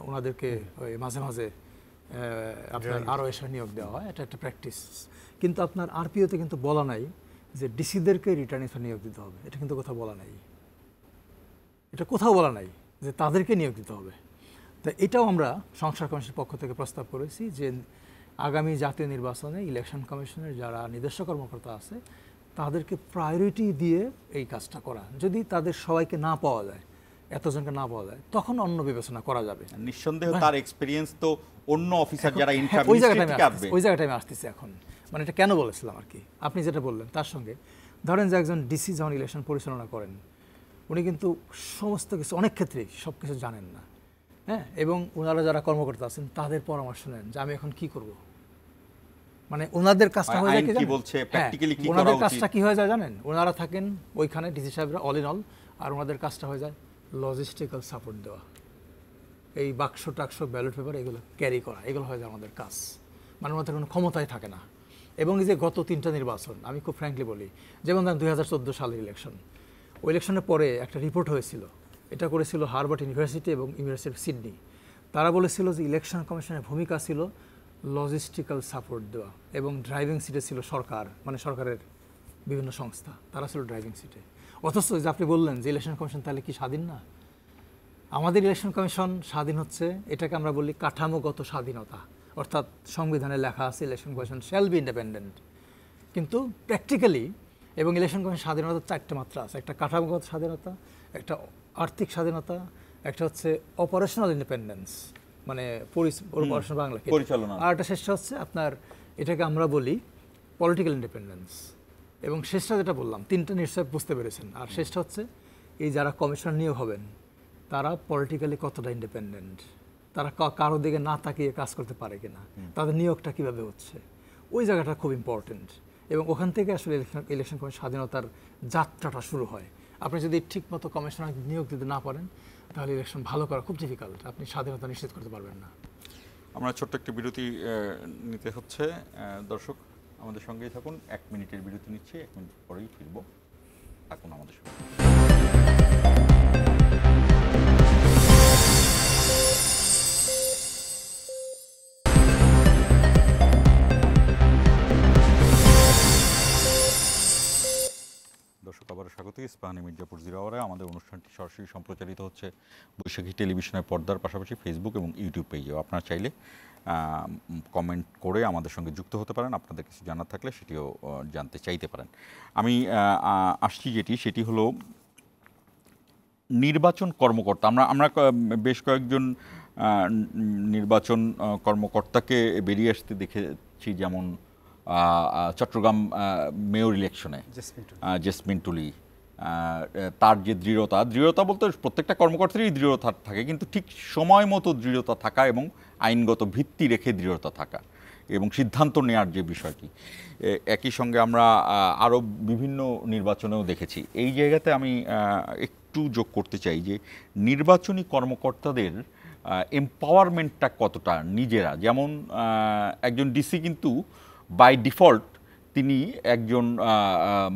ওনাদেরকে মাঝে মাঝে আপনার আরও এসে নিয়োগ দেওয়া হয়, এটা একটা প্র্যাকটিস। কিন্তু আপনার আরপিওতে কিন্তু বলা নাই যে ডিসিদেরকে রিটার্নিং অফিসার নিয়োগ দিতে হবে, এটা কিন্তু কোথাও বলা নাই, এটা কোথাও বলা নাই যে তাদেরকে নিয়োগ দিতে হবে। তো এটাও আমরা সংস্কার কমিশনের পক্ষ থেকে প্রস্তাব করেছি যে আগামী জাতীয় নির্বাচনে ইলেকশন কমিশনের যারা নিজস্ব কর্মকর্তা আছে, তাদেরকে প্রায়োরিটি দিয়ে এই কাজটা করা। যদি তাদের সবাইকে না পাওয়া যায়, এতজনকে না পাওয়া যায়, তখন অন্য বিবেচনা করা যাবে। নিঃসন্দেহে তার এক্সপেরিয়েন্স তো অন্য অফিসার যারা ওই জায়গাটা আমি আসতেছি এখন। মানে এটা কেন বলেছিলাম আর কি, আপনি যেটা বললেন তার সঙ্গে ধরেন যে একজন ডিসি যখন ইলেকশন পরিচালনা করেন, উনি কিন্তু সমস্ত কিছু, অনেক ক্ষেত্রেই সব কিছু জানেন না, হ্যাঁ, এবং ওনারা যারা কর্মকর্তা আছেন তাদের পরামর্শ নেন যে আমি এখন কি করব। মানে ওনাদের কাজটা হয়ে যায় কি বলছে, প্র্যাকটিক্যালি কি করা উচিত, ওনাদের কাজটা কি হয়ে যায় জানেন, ওনারা থাকেন ওইখানে ডিসি সাহেবরা অল ইন অল, আর ওনাদের কাজটা হয়ে যায় লজিস্টিক্যাল সাপোর্ট দেওয়া, এই বাক্স টাক্স ব্যালট পেপার এগুলো ক্যারি করা, এগুলো হয়ে যায় আমাদের কাজ। মানে ওনাদের কোনো ক্ষমতাই থাকে না। এবং এই যে গত 3টা নির্বাচন, আমি খুব ফ্র্যাঙ্কলি বলি, যেমন ধরেন 2014 সালের ইলেকশন, ওই ইলেকশনের পরে একটা রিপোর্ট হয়েছিল, এটা করেছিল হার্ভার্ড ইউনিভার্সিটি এবং ইউনিভার্সিটি অফ সিডনি। তারা বলেছিল যে ইলেকশন কমিশনের ভূমিকা ছিল লজিস্টিক্যাল সাপোর্ট দেওয়া, এবং ড্রাইভিং সিটে ছিল সরকার, মানে সরকারের বিভিন্ন সংস্থা, তারা ছিল ড্রাইভিং সিটে। অথচ যে আপনি বললেন যে ইলেকশন কমিশন তাহলে কি স্বাধীন না? আমাদের ইলেকশন কমিশন স্বাধীন হচ্ছে, এটাকে আমরা বলি কাঠামোগত স্বাধীনতা, অর্থাৎ সংবিধানে লেখা আছে election commission shall be independent. কিন্তু প্র্যাকটিক্যালি এবং ইলেকশন কমিশন স্বাধীনতার 4টা মাত্রা আছে, একটা কাঠামোগত স্বাধীনতা, একটা আর্থিক স্বাধীনতা, একটা হচ্ছে অপারেশনাল ইন্ডিপেন্ডেন্স, মানে অপারেশন বাংলা পরিচালনা, আর একটা শেষটা হচ্ছে আপনার, এটাকে আমরা বলি পলিটিক্যাল ইন্ডিপেন্ডেন্স। এবং শেষটা যেটা বললাম, 3টা নিশ্চয় বুঝতে পেরেছেন। আর শেষটা হচ্ছে এই যারা কমিশনার নিয়োগ হবেন তারা পলিটিক্যালি কতটা ইন্ডিপেন্ডেন্ট, তারা কারো দিকে না তাকিয়ে কাজ করতে পারে কিনা, তাদের নিয়োগটা কিভাবে হচ্ছে, ওই জায়গাটা খুব ইম্পর্টেন্ট। এবং ওখান থেকে আসলে ইলেকশন কমিশন স্বাধীনতার যাত্রাটা শুরু হয়। আপনি যদি ঠিকমতো কমিশনার নিয়োগ দিতে না পারেন, তাহলে ইলেকশন ভালো করা খুব ডিফিকাল্ট, আপনি স্বাধীনতা নিশ্চিত করতে পারবেন না। আমরা ছোট্ট একটি বিরতি নিতে হচ্ছে। দর্শক আমাদের সঙ্গেই থাকুন, 1 মিনিটের বিরতি নিচ্ছি, 1 মিনিট পরেই ফিরবো, থাকুন আমাদের সঙ্গে। দর্শক আবার স্বাগত ইস্পাহানি মির্জাপুর জিরো আওয়ারে। আমাদের অনুষ্ঠানটি সরাসরি সম্প্রচারিত হচ্ছে বৈশাখী টেলিভিশনের পর্দার পাশাপাশি ফেসবুক এবং ইউটিউব পেজেও। আপনারা চাইলে কমেন্ট করে আমাদের সঙ্গে যুক্ত হতে পারেন, আপনাদের কিছু জানার থাকলে সেটিও জানতে চাইতে পারেন। আমি আসছি সেটি হলো নির্বাচন কর্মকর্তা। আমরা বেশ কয়েকজন নির্বাচন কর্মকর্তাকে বেরিয়ে আসতে দেখেছি, যেমন চট্টগ্রাম মেয়র ইলেকশনে জেসমিন টুলি, তার যে দৃঢ়তা বলতে প্রত্যেকটা কর্মকর্তারই দৃঢ়তা থাকে, কিন্তু ঠিক সময় মতো দৃঢ়তা থাকা এবং আইনগত ভিত্তি রেখে দৃঢ়তা থাকা এবং সিদ্ধান্ত নেওয়ার যে বিষয়টি, একই সঙ্গে আমরা আরও বিভিন্ন নির্বাচনেও দেখেছি। এই জায়গাতে আমি একটু যোগ করতে চাই যে নির্বাচনী কর্মকর্তাদের এম্পাওয়ারমেন্টটা কতটা নিজেরা, যেমন একজন ডিসি কিন্তু বাই ডিফল্ট তিনি একজন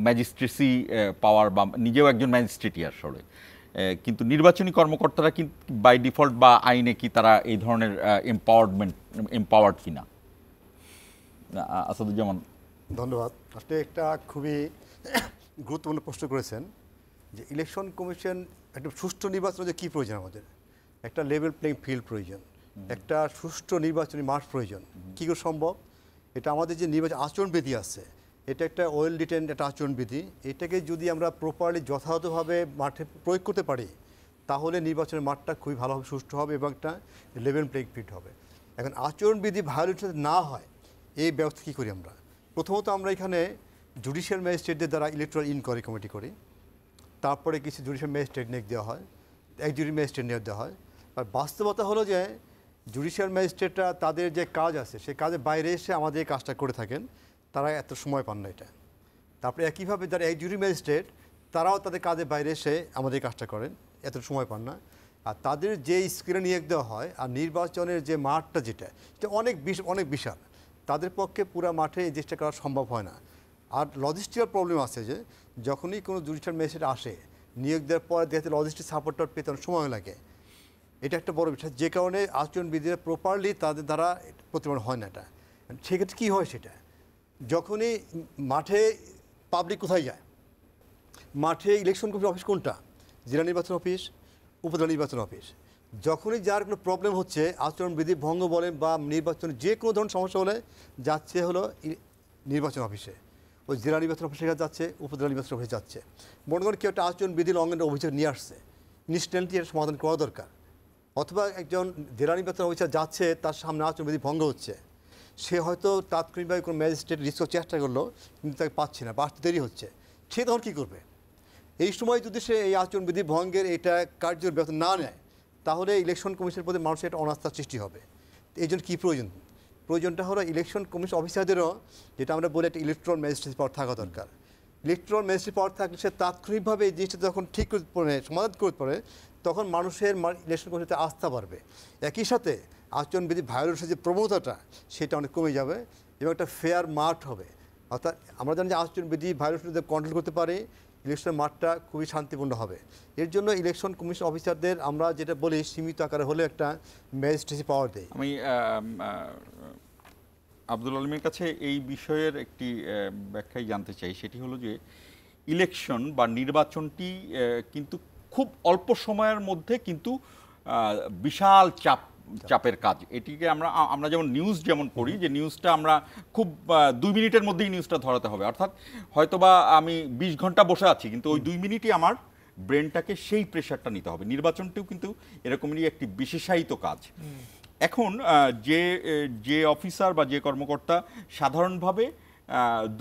ম্যাজিস্ট্রেসি পাওয়ার বা নিজেও একজন ম্যাজিস্ট্রেটই আসলে, কিন্তু নির্বাচনী কর্মকর্তারা কিন্তু বাই ডিফল্ট বা আইনে কি তারা এই ধরনের এম্পাওয়ার্ড কিনা? আসাদুজ্জামান। ধন্যবাদ। আসলে একটা খুবই গুরুত্বপূর্ণ প্রশ্ন করেছেন যে ইলেকশন কমিশন একটা সুষ্ঠু নির্বাচন যে কী প্রয়োজন, আমাদের একটা লেভেল প্লেইং ফিল্ড প্রয়োজন, একটা সুষ্ঠু নির্বাচনী মাঠ প্রয়োজন। কী করে সম্ভব? এটা আমাদের যে নির্বাচন আচরণবিধি আছে, এটা একটা ওয়েল রিটেন একটা আচরণবিধি, এটাকে যদি আমরা প্রপারলি যথাযথভাবে মাঠে প্রয়োগ করতে পারি, তাহলে নির্বাচনের মাঠটা খুবই ভালোভাবে সুষ্ঠু হবে এবং একটা লেভেল প্লেইং ফিল্ড হবে। এখন আচরণবিধি ভায়োলেট না হয় এই ব্যবস্থা কী করি আমরা? প্রথমত আমরা এখানে জুডিশিয়াল ম্যাজিস্ট্রেটদের দ্বারা ইলেকট্রাল ইনকোয়ারি কমিটি করি, তারপরে কিছু জুডিশিয়াল ম্যাজিস্ট্রেট নিয়োগ দেওয়া হয়, জুডিশিয়াল ম্যাজিস্ট্রেট নিয়োগ দেওয়া হয়। আর বাস্তবতা হলো যে জুডিশিয়াল ম্যাজিস্ট্রেটরা তাদের যে কাজ আছে সেই কাজের বাইরে এসে আমাদের এই কাজটা করে থাকেন, তারা এত সময় পান না এটা। তারপরে একইভাবে যারা জুডিশিয়াল ম্যাজিস্ট্রেট তারাও তাদের কাজের বাইরে এসে আমাদের এই কাজটা করেন, এত সময় পান না। আর তাদের যে স্কিলে নিয়োগ দেওয়া হয় আর নির্বাচনের যে মাঠটা যেটা অনেক বিশাল, তাদের পক্ষে পুরো মাঠে এই জিনিসটা করা সম্ভব হয় না। আর লজিস্টিক্যাল প্রবলেম আছে যে যখনই কোনো জুডিশিয়াল ম্যাজিস্ট্রেট আসে নিয়োগ দেওয়ার পরে দেখতে লজিস্টিক সাপোর্টটা পেতে অনেক সময় লাগে, এটা একটা বড় বিষয়, যে কারণে আচরণবিধিরা প্রপারলি তাদের দ্বারা প্রতিপালন হয় না। এটা সেক্ষেত্রে কী হয়, সেটা যখনই মাঠে পাবলিক কোথায় যায়, মাঠে ইলেকশন কমিশন অফিস কোনটা? জেলা নির্বাচন অফিস, উপজেলা নির্বাচন অফিস। যখনই যার কোনো প্রবলেম হচ্ছে, আচরণবিধি ভঙ্গ বলেন বা নির্বাচনে যে কোনো ধরনের সমস্যা হলে যাচ্ছে হলো নির্বাচন অফিসে। ওই জেলা নির্বাচন অফিসের কাছে যাচ্ছে, উপজেলা নির্বাচন অফিসে যাচ্ছে। মনে করেন কেউ একটা আচরণবিধি লঙ্ঘনের অভিযোগ নিয়ে আসছে, ইনস্ট্যান্টলি এর সমাধান করা দরকার। অথবা একজন জেলা নির্বাচন অফিসার যাচ্ছে, তার সামনে আচরণবিধি ভঙ্গ হচ্ছে, সে হয়তো তাৎক্ষণিকভাবে কোনো ম্যাজিস্ট্রেট রিস্ক চেষ্টা করলো, কিন্তু তাকে পাচ্ছে না বা আসতে দেরি হচ্ছে, সে তখন কী করবে? এই সময় যদি সে এই আচরণবিধি ভঙ্গের এটা কার্যকর ব্যবস্থা না নেয়, তাহলে ইলেকশন কমিশনের প্রতি মানুষের একটা অনাস্থার সৃষ্টি হবে। এই জন্য কী প্রয়োজনটা হলো ইলেকশন কমিশন অফিসারদেরও, যেটা আমরা বলি একটা ইলেকট্রাল ম্যাজিস্ট্রেট পাওয়ার থাকা দরকার। ইলেকট্রাল ম্যাজিস্ট্রেট পাওয়ার থাকলে সে তাৎক্ষণিকভাবে এই জিনিসটা যখন ঠিক করতে পারে, সমাধান করতে পারে, তখন মানুষের ইলেকশন কমিশনে আস্থা বাড়বে। একই সাথে আচরণবিধি ভায়োলেশনের যে প্রবণতাটা, সেটা অনেক কমে যাবে এবং একটা ফেয়ার মাঠ হবে। অর্থাৎ আমরা জানি যে আচরণবিধি ভায়োলেশন যদি কন্ট্রোল করতে পারি, ইলেকশনের মাঠটা খুবই শান্তিপূর্ণ হবে। এর জন্য ইলেকশন কমিশন অফিসারদের আমরা যেটা বলি সীমিত আকারে হলে একটা ম্যাজিস্ট্রেসি পাওয়ার দেয়। আমি আব্দুল আলমের কাছে এই বিষয়ের একটি ব্যাখ্যাই জানতে চাই, সেটি হলো যে ইলেকশন বা নির্বাচনটি কিন্তু খুব অল্প সময়ের মধ্যে কিন্তু বিশাল চাপের কাজ। এটিকে আমরা যেমন নিউজ যেমন পড়ি, যে নিউজটা আমরা খুব 2 মিনিটের মধ্যেই নিউজটা ধরাতে হবে, অর্থাৎ হয়তোবা আমি 20 ঘন্টা বসে আছি, কিন্তু ওই 2 মিনিটই আমার ব্রেনটাকে সেই প্রেশারটা নিতে হবে। নির্বাচনটিও কিন্তু এরকমই একটি বিশেষায়িত কাজ। এখন যে অফিসার বা যে কর্মকর্তা সাধারণভাবে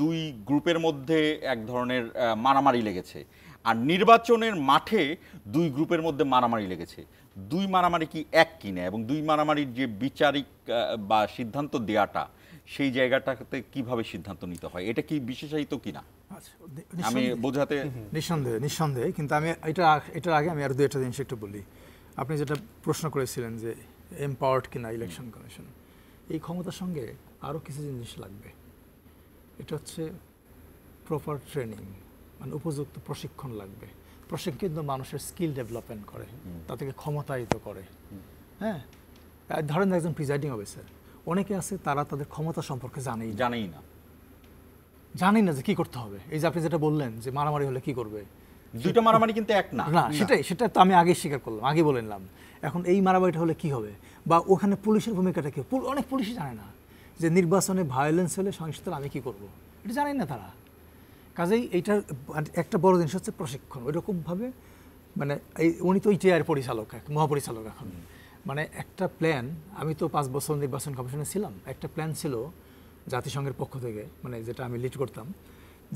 2 গ্রুপের মধ্যে এক ধরনের মারামারি লেগেছে, আর নির্বাচনের মাঠে 2 গ্রুপের মধ্যে মারামারি লেগেছে, 2 মারামারি কি এক কিনা, এবং 2 মারামারির যে বিচারিক বা সিদ্ধান্ত দেওয়াটা, সেই জায়গাটাতে কিভাবে সিদ্ধান্ত নিতে হয়, এটা কি বিশেষায়িত কিনা? আমি বোঝাতে নিঃসন্দেহে, কিন্তু আমি এটার আগে আমি আর 2-একটা জিনিস একটু বলি। আপনি যেটা প্রশ্ন করেছিলেন যে এমপাওয়ার্ড কিনা ইলেকশন কমিশন, এই ক্ষমতার সঙ্গে আরও কিছু জিনিস লাগবে। এটা হচ্ছে প্রপার ট্রেনিং, মানে উপযুক্ত প্রশিক্ষণ লাগবে। প্রশিক্ষিত মানুষের স্কিল ডেভেলপমেন্ট করে, তাদেরকে ক্ষমতায়িত করে। হ্যাঁ, ধরেন একজন প্রিজাইডিং অফিসার, অনেকে আছে তারা তাদের ক্ষমতা সম্পর্কে জানেই না যে কি করতে হবে। এই যে আপনি যেটা বললেন যে মারামারি হলে কি করবে, 2টা মারামারি কিন্তু এক না। সেটা তো আমি আগে স্বীকার করলাম, আগে বলে নিলাম। এখন এই মারামারিটা হলে কি হবে, বা ওখানে পুলিশের ভূমিকাটা কি? অনেক পুলিশই জানে না যে নির্বাচনে ভায়োলেন্স হলে সহিংসতা আমি কি করব, এটা জানেন না তারা। কাজেই এইটার একটা বড় জিনিস হচ্ছে প্রশিক্ষণ। ওইরকমভাবে মানে উনি তো ইটিআর পরিচালক, মহাপরিচালক এখন, মানে একটা প্ল্যান, আমি তো 5 বছর নির্বাচন কমিশনে ছিলাম, একটা প্ল্যান ছিল জাতিসংঘের পক্ষ থেকে, মানে যেটা আমি লিড করতাম,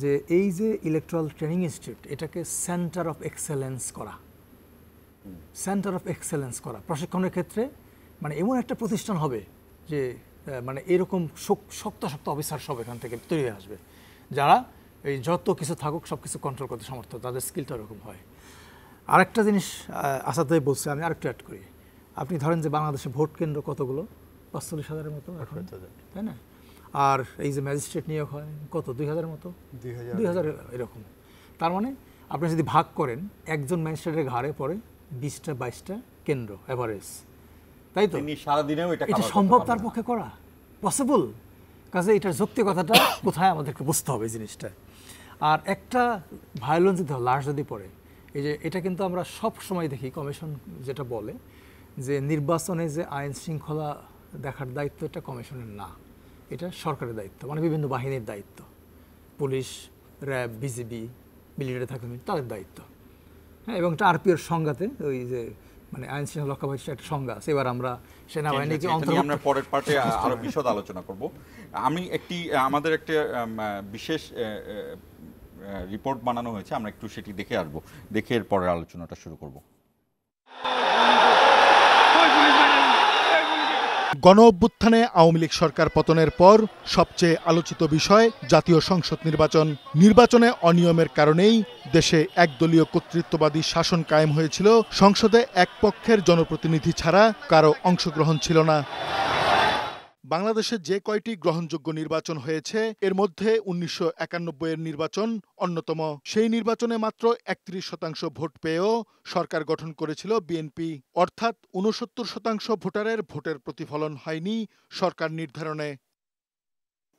যে এই যে ইলেকট্রাল ট্রেনিং ইনস্টিটিউট, এটাকে সেন্টার অফ এক্সেলেন্স করা প্রশিক্ষণের ক্ষেত্রে, মানে এমন একটা প্রতিষ্ঠান হবে যে মানে এরকম শক্ত অফিসার সব এখান থেকে তৈরি হয়ে আসবে, যারা এই যত কিছু থাকুক সব কিছু কন্ট্রোল করতে সমর্থ, তাদের স্কিলটা এরকম হয়। আরেকটা জিনিস আসাদ ভাই বলছে, আমি আরেকটু অ্যাড করি। আপনি ধরেন যে বাংলাদেশে ভোট কেন্দ্র কতগুলো? 45,000-এর মতো এখন, তাই না? আর এই যে ম্যাজিস্ট্রেট নিয়োগ হয় কত? 2,000-এর মতো, 2,000 এরকম। তার মানে আপনি যদি ভাগ করেন, একজন ম্যাজিস্ট্রেটের ঘাড়ে পড়ে 20-22টা কেন্দ্র এভারেজ, তাই তো? এটা সম্ভব তার পক্ষে করা? পসিবল? কাজে এটার যৌক্তিকতাটা কোথায় আমাদেরকে বুঝতে হবে এই জিনিসটা। আর একটা ভায়োলেন্স যদি লাশ যদি পড়ে, এই যে এটা কিন্তু আমরা সব সময় দেখি, কমিশন যেটা বলে যে নির্বাচনে যে আইন শৃঙ্খলা দেখার দায়িত্ব এটা কমিশনের না, এটা সরকারের দায়িত্ব, মানে বিভিন্ন বাহিনীর দায়িত্ব, পুলিশ, র্যাব, বিজিবি, মিলিটারি থাকে তাদের দায়িত্ব। হ্যাঁ, এবং এটা আরপিওর সংজ্ঞাতে ওই যে মানে আইন শৃঙ্খলা রক্ষা বাহিনীর একটা সংজ্ঞা আছে। এবার আমরা সেনাবাহিনীকে আমরা পরের পার্টে আরো বিশদ আলোচনা করব। আমি আমাদের একটা বিশেষ রিপোর্ট বানানো হয়েছে, আমরা একটু সেটি দেখে আসবো, দেখে এর পরের আলোচনাটা শুরু করব। গণ অভ্যুত্থানে আওয়ামী লীগ সরকার পতনের পর সবচেয়ে আলোচিত বিষয় জাতীয় সংসদ নির্বাচনে অনিয়মের কারণেই দেশে একদলীয় কর্তৃত্ববাদী শাসন কায়েম হয়েছিল। সংসদে এক পক্ষের জনপ্রতিনিধি ছাড়া কারো অংশগ্রহণ ছিল না। বাংলাদেশে যে কয়টি গ্রহণযোগ্য নির্বাচন হয়েছে, এর মধ্যে 1991-এর নির্বাচন অন্যতম। সেই নির্বাচনে মাত্র 31% ভোট পেয়েও সরকার গঠন করেছিল বিএনপি, অর্থাৎ 69% ভোটারের ভোটের প্রতিফলন হয়নি সরকার নির্ধারণে।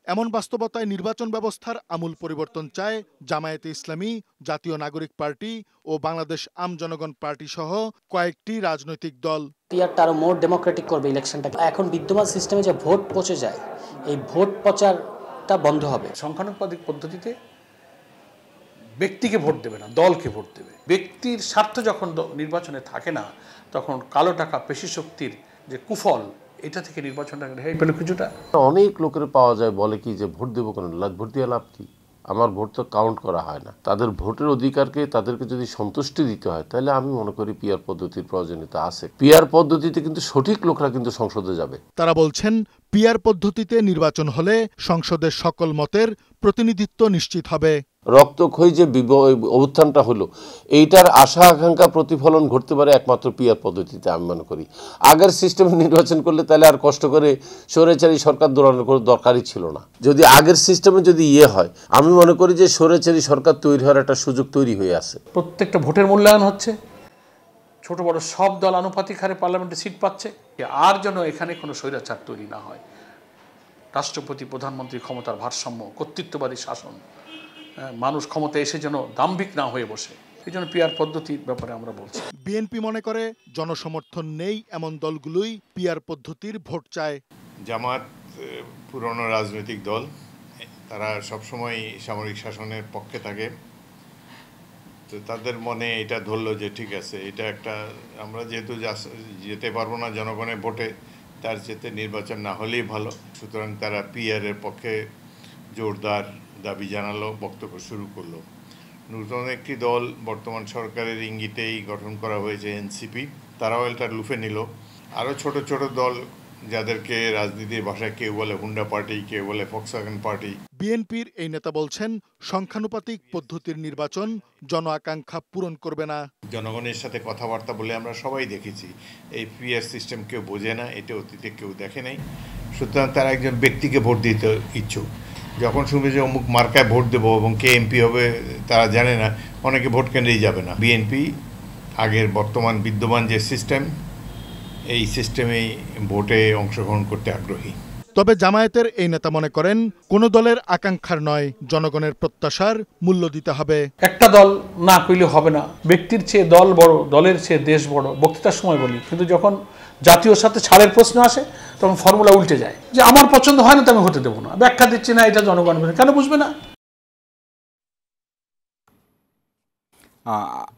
এমন বাস্তবতায় নির্বাচন ব্যবস্থার আমূল পরিবর্তন চায় জামায়াতে ইসলামী, জাতীয় নাগরিক পার্টি ও বাংলাদেশ আম জনগণ পার্টি সহ কয়েকটি রাজনৈতিক দল। ইয়ারটা আরো মোর ডেমোক্রেটিক করবে ইলেকশনটা। এখন বিদ্যমান সিস্টেমে যে ভোট পচে যায়, এই ভোট পচার পক্ষপাতটা বন্ধ হবে। সংখ্যানুপাতিক পদ্ধতিতে ব্যক্তিকে ভোট দেবে না, দলকে ভোট দেবে। ব্যক্তির স্বার্থ যখন নির্বাচনে থাকে না, তখন কালো টাকা পেশি শক্তির যে কুফল, এটা থেকে নির্বাচনটা রেহাই পেল কিছুটা। অনেক লোকের পাওয়া যায় বলে কি যে ভোট দেবো কেন, ভোট দিয়ে লাভ কি, আমার ভোট তো কাউন্ট করা হয় না। তাদের ভোটের অধিকারকে তাদেরকে যদি সন্তুষ্টি দিতে হয় তাহলে আমি মনে করি পিআর পদ্ধতির প্রয়োজনীয়তা আছে। পিআর পদ্ধতিতে কিন্তু সঠিক লোকরা কিন্তু সংসদে যাবে। তারা বলছেন পিআর পদ্ধতিতে নির্বাচন হলে সংসদের সকল মতের প্রতিনিধিত্ব নিশ্চিত হবে। রক্তক্ষয়ী যে অভ্যুত্থানটা হলো, এইটার আশা আকাঙ্ক্ষা প্রতিফলন ঘটতে পারে একমাত্র পিআর পদ্ধতিতে আমি মনে করি। আগের সিস্টেমে নির্বাচন করলে তাহলে আর কষ্ট করে স্বৈরাচারী সরকার দৌড়ানোর কোনো দরকারই ছিল না। যদি আগের সিস্টেমে যদি হয়, আমি মনে করি যে স্বৈরাচারী সরকার তৈরি হওয়ার একটা সুযোগ তৈরি হয়ে আছে। প্রত্যেকটা ভোটের মূল্যায়ন হচ্ছে, ছোট বড় সব দল আনুপাতিক হারে পার্লামেন্টে সিট পাচ্ছে। আর যেন এখানে কোনো স্বৈরাচার তৈরি না হয়, রাষ্ট্রপতি প্রধানমন্ত্রী ক্ষমতার ভারসাম্য, কর্তৃত্ববাদী শাসন, মানুষ ক্ষমতায় এসে যেন দাম্ভিক না হয়ে বসে, এই জন্য পিআর পদ্ধতির ব্যাপারে আমরা বলছি। বিএনপি মনে করে জনসমর্থন নেই এমন দলগুলোই পিআর পদ্ধতির ভোট চায়। জামাত পুরনো রাজনৈতিক দল, তারা সবসময় সামরিক শাসনের পক্ষে থাকে, তো তাদের মনে এটা ধরলো যে ঠিক আছে, এটা একটা, আমরা যেহেতু যেতে পারবো না জনগণের ভোটে, তার চেয়ে নির্বাচন না হলেই ভালো, সুতরাং তারা পিআরের পক্ষে জোরদার দাবি জানালো, বক্তব্য শুরু করলো। নতুন একটি দল বর্তমান সরকারের ইঙ্গিতেই গঠন করা হয়েছে, এনসিপি, তারাও এটা লুফে নিল। আরও ছোট ছোট দল, যাদেরকে রাজনীতির ভাষায় কেউ বলে হুন্ডা পার্টি, কেউ বলে ফক্সওয়াগন পার্টি। বিএনপির এই নেতা বলছেন সংখ্যানুপাতিক পদ্ধতির নির্বাচন জন আকাঙ্ক্ষা পূরণ করবে না। জনগণের সাথে কথাবার্তা বলে আমরা সবাই দেখেছি এই পিআর সিস্টেম কেউ বোঝে না, এটা অতীতে কেউ দেখে নাই, সুতরাং তারা একজন ব্যক্তিকে ভোট দিতে ইচ্ছুক। যখন শুনবে যে অমুক মার্কায় ভোট দেবো এবং কে এমপি হবে তারা জানে না, অনেকে ভোট কেন্দ্রেই যাবে না। বিএনপি আগের বর্তমান বিদ্যমান যে সিস্টেম, এই সিস্টেমেই ভোটে অংশগ্রহণ করতে আগ্রহী। তবে জামায়াতের এই নেতা মনে করেন কোনো দলের আকাঙ্ক্ষার নয়, জনগণের প্রত্যাশার মূল্য দিতে হবে। একটা দল না কইলে হবে না, ব্যক্তির চেয়ে দল বড়, দলের চেয়ে দেশ বড়, বক্তৃতার সময় বলি, কিন্তু যখন জাতীয় সাথে ছাড়ের প্রশ্ন আসে তখন ফর্মুলা উল্টে যায়, যে আমার পছন্দ হয় না তো আমি হতে দেবো না, ব্যাখ্যা দিচ্ছি না, এটা জনগণ কেন বুঝবে না।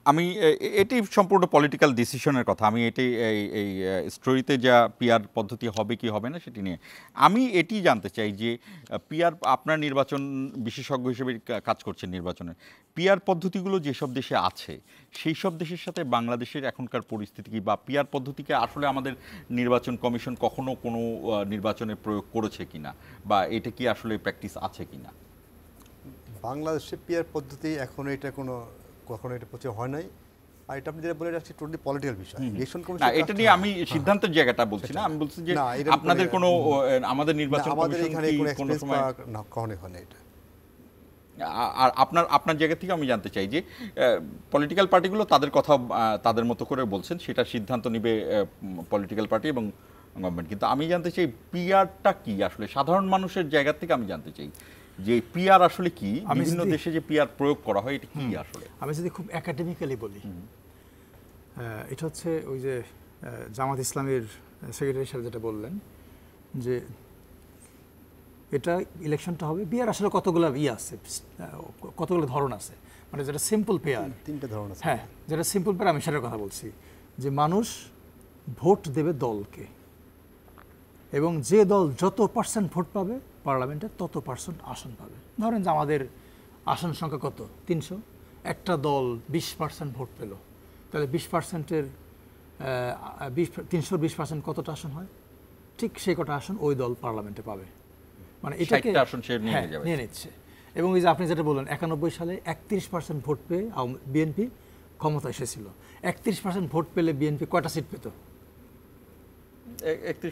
আমি এটি সম্পূর্ণ পলিটিক্যাল ডিসিশনের কথা, আমি এটি এই স্টোরিতে যা পিআর পদ্ধতি হবে কি হবে না সেটি নিয়ে আমি এটি জানতে চাই যে পিআর, আপনার নির্বাচন বিশেষজ্ঞ হিসেবে কাজ করছেন নির্বাচনে, পিআর পদ্ধতিগুলো যেসব দেশে আছে সেই সব দেশের সাথে বাংলাদেশের এখনকার পরিস্থিতি কি, বা পিআর পদ্ধতিকে আসলে আমাদের নির্বাচন কমিশন কখনো কোনো নির্বাচনে প্রয়োগ করেছে কিনা, বা এটা কি আসলে প্র্যাকটিস আছে কিনা? বাংলাদেশে পিআর পদ্ধতি কখনো এটা প্রচার হয় নাই, আর এটা আপনি যেটা বলে রাখছি টোটালি পলিটিক্যাল বিষয়। ইলেকশন কমিশন এটা নিয়ে আমি সিদ্ধান্তের জায়গাটা বলছি না, আমি বলছি যে আপনাদের কোনো, আমাদের নির্বাচন আমাদের এখানে কোনো সময় না কখনোই হয় না এটা। আর আপনার জায়গা থেকে আমি জানতে চাই যে পলিটিক্যাল পার্টিগুলো তাদের কথা তাদের মতো করে বলছেন, সেটা সিদ্ধান্ত নেবে পলিটিক্যাল পার্টি এবং গভর্নমেন্ট, কিন্তু আমি জানতে চাই পিআরটা কি আসলে সাধারণ মানুষের জায়গা থেকে আমি জানতে চাই যে পিআর আসলে কি, বিভিন্ন দেশে যে পিআর প্রয়োগ করা হয় এটা কি আসলে। আমি যদি খুব একাডেমিক্যালি বলি, এটা হচ্ছে ওই যে জামাত ইসলামের সেক্রেটারি সাহেব যেটা বললেন যে এটা ইলেকশনটা হবে, পিআর আসলে কতগুলো আছে, কতগুলো ধরন আছে, মানে যেটা সিম্পল পিআর, 3টে ধরন আছে। হ্যাঁ, যেটা সিম্পল পিআর আমি সেটার কথা বলছি, যে মানুষ ভোট দেবে দলকে, এবং যে দল যত পার্সেন্ট ভোট পাবে পার্লামেন্টে তত পার্সেন্ট আসন পাবে। ধরেন যে আমাদের আসন সংখ্যা কত, 300, একটা দল 20% ভোট পেল, তাহলে 20%-এর 320% কতটা আসন হয়, ঠিক সেই কটা আসন ওই দল পার্লামেন্টে পাবে, মানে এটাকে নিয়ে নিচ্ছে। এবং এই যে আপনি যেটা বললেন 91 সালে 31% ভোট পেয়ে বিএনপি ক্ষমতা এসেছিল। 31% ভোট পেলে বিএনপি কয়টা সিট পেত?